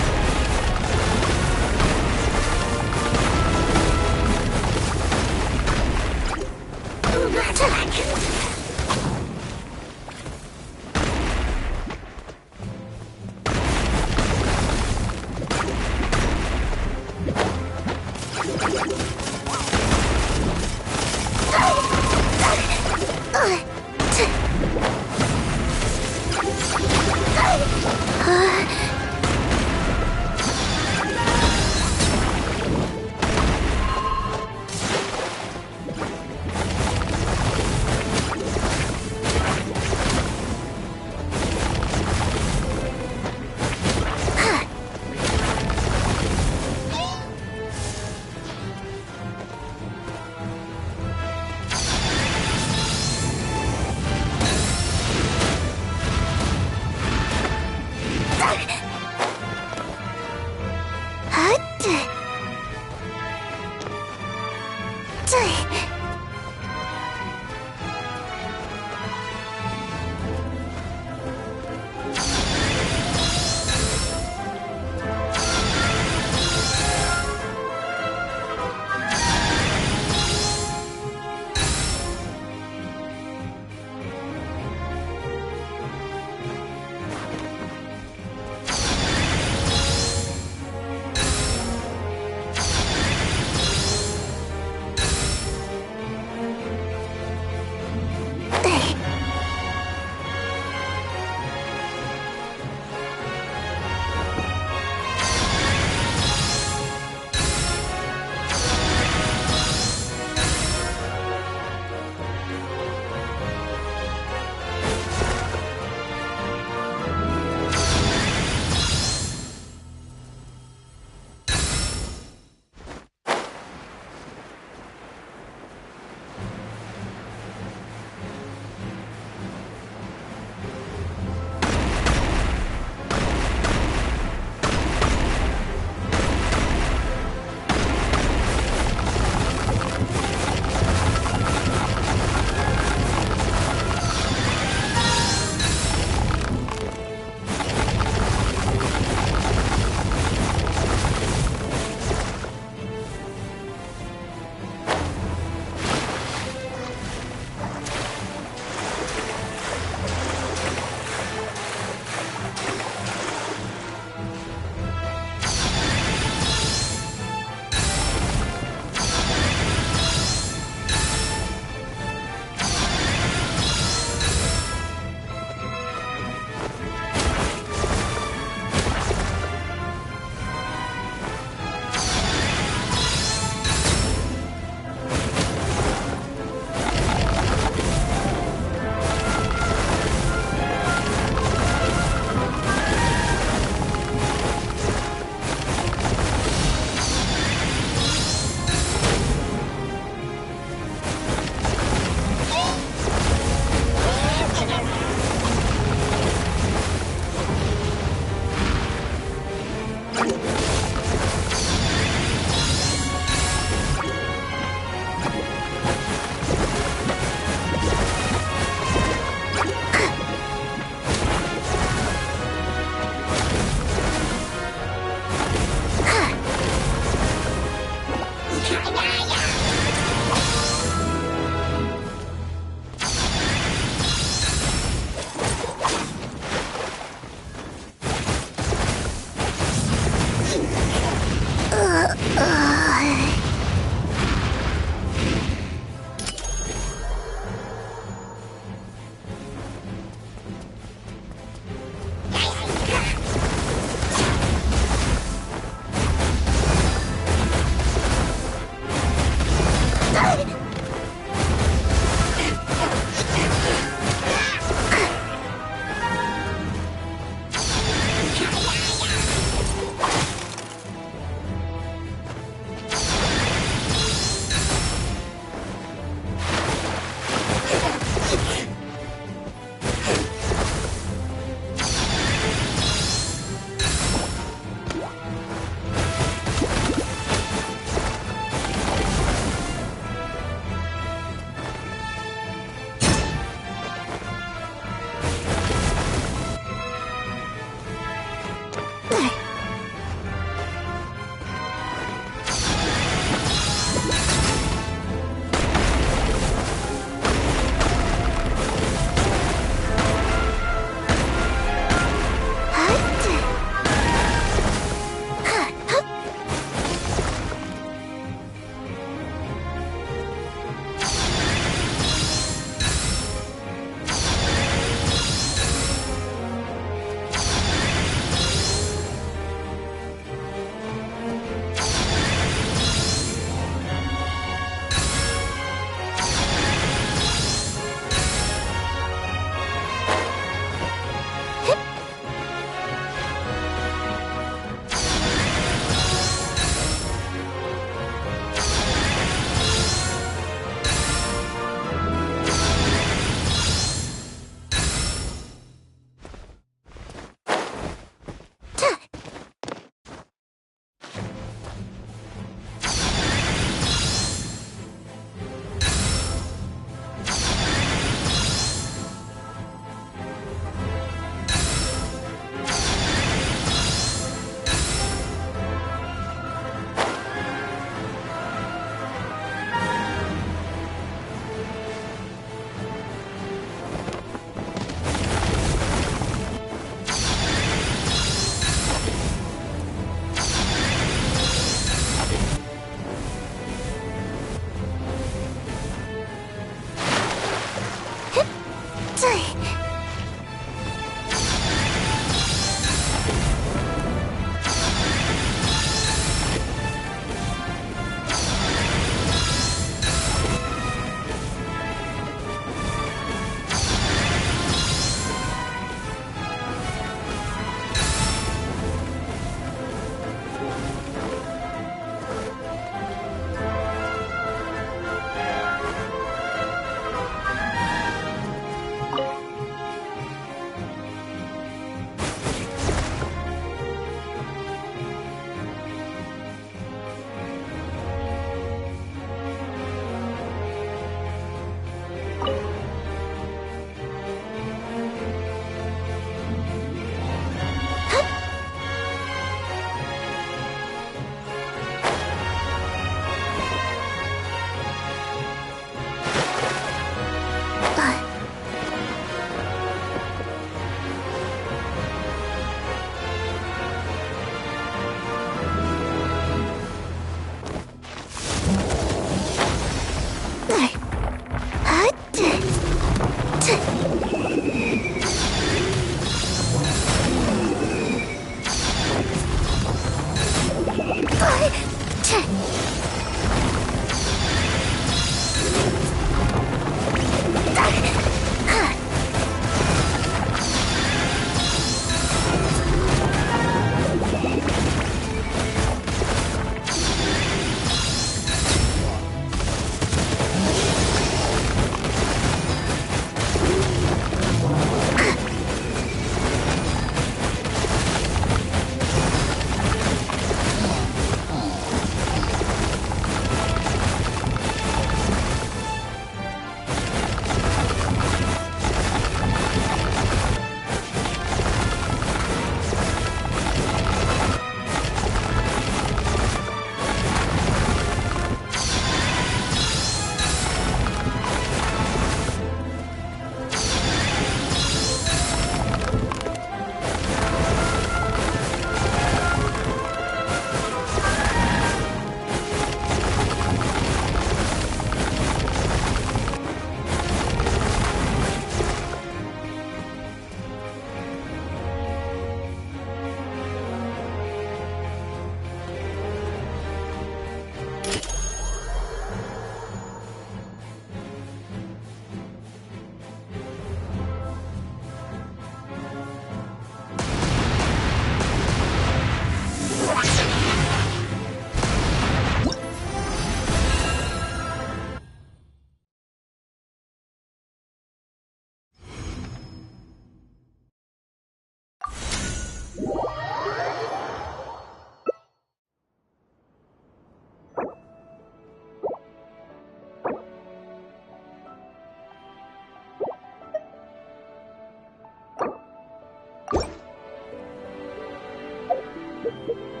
C: you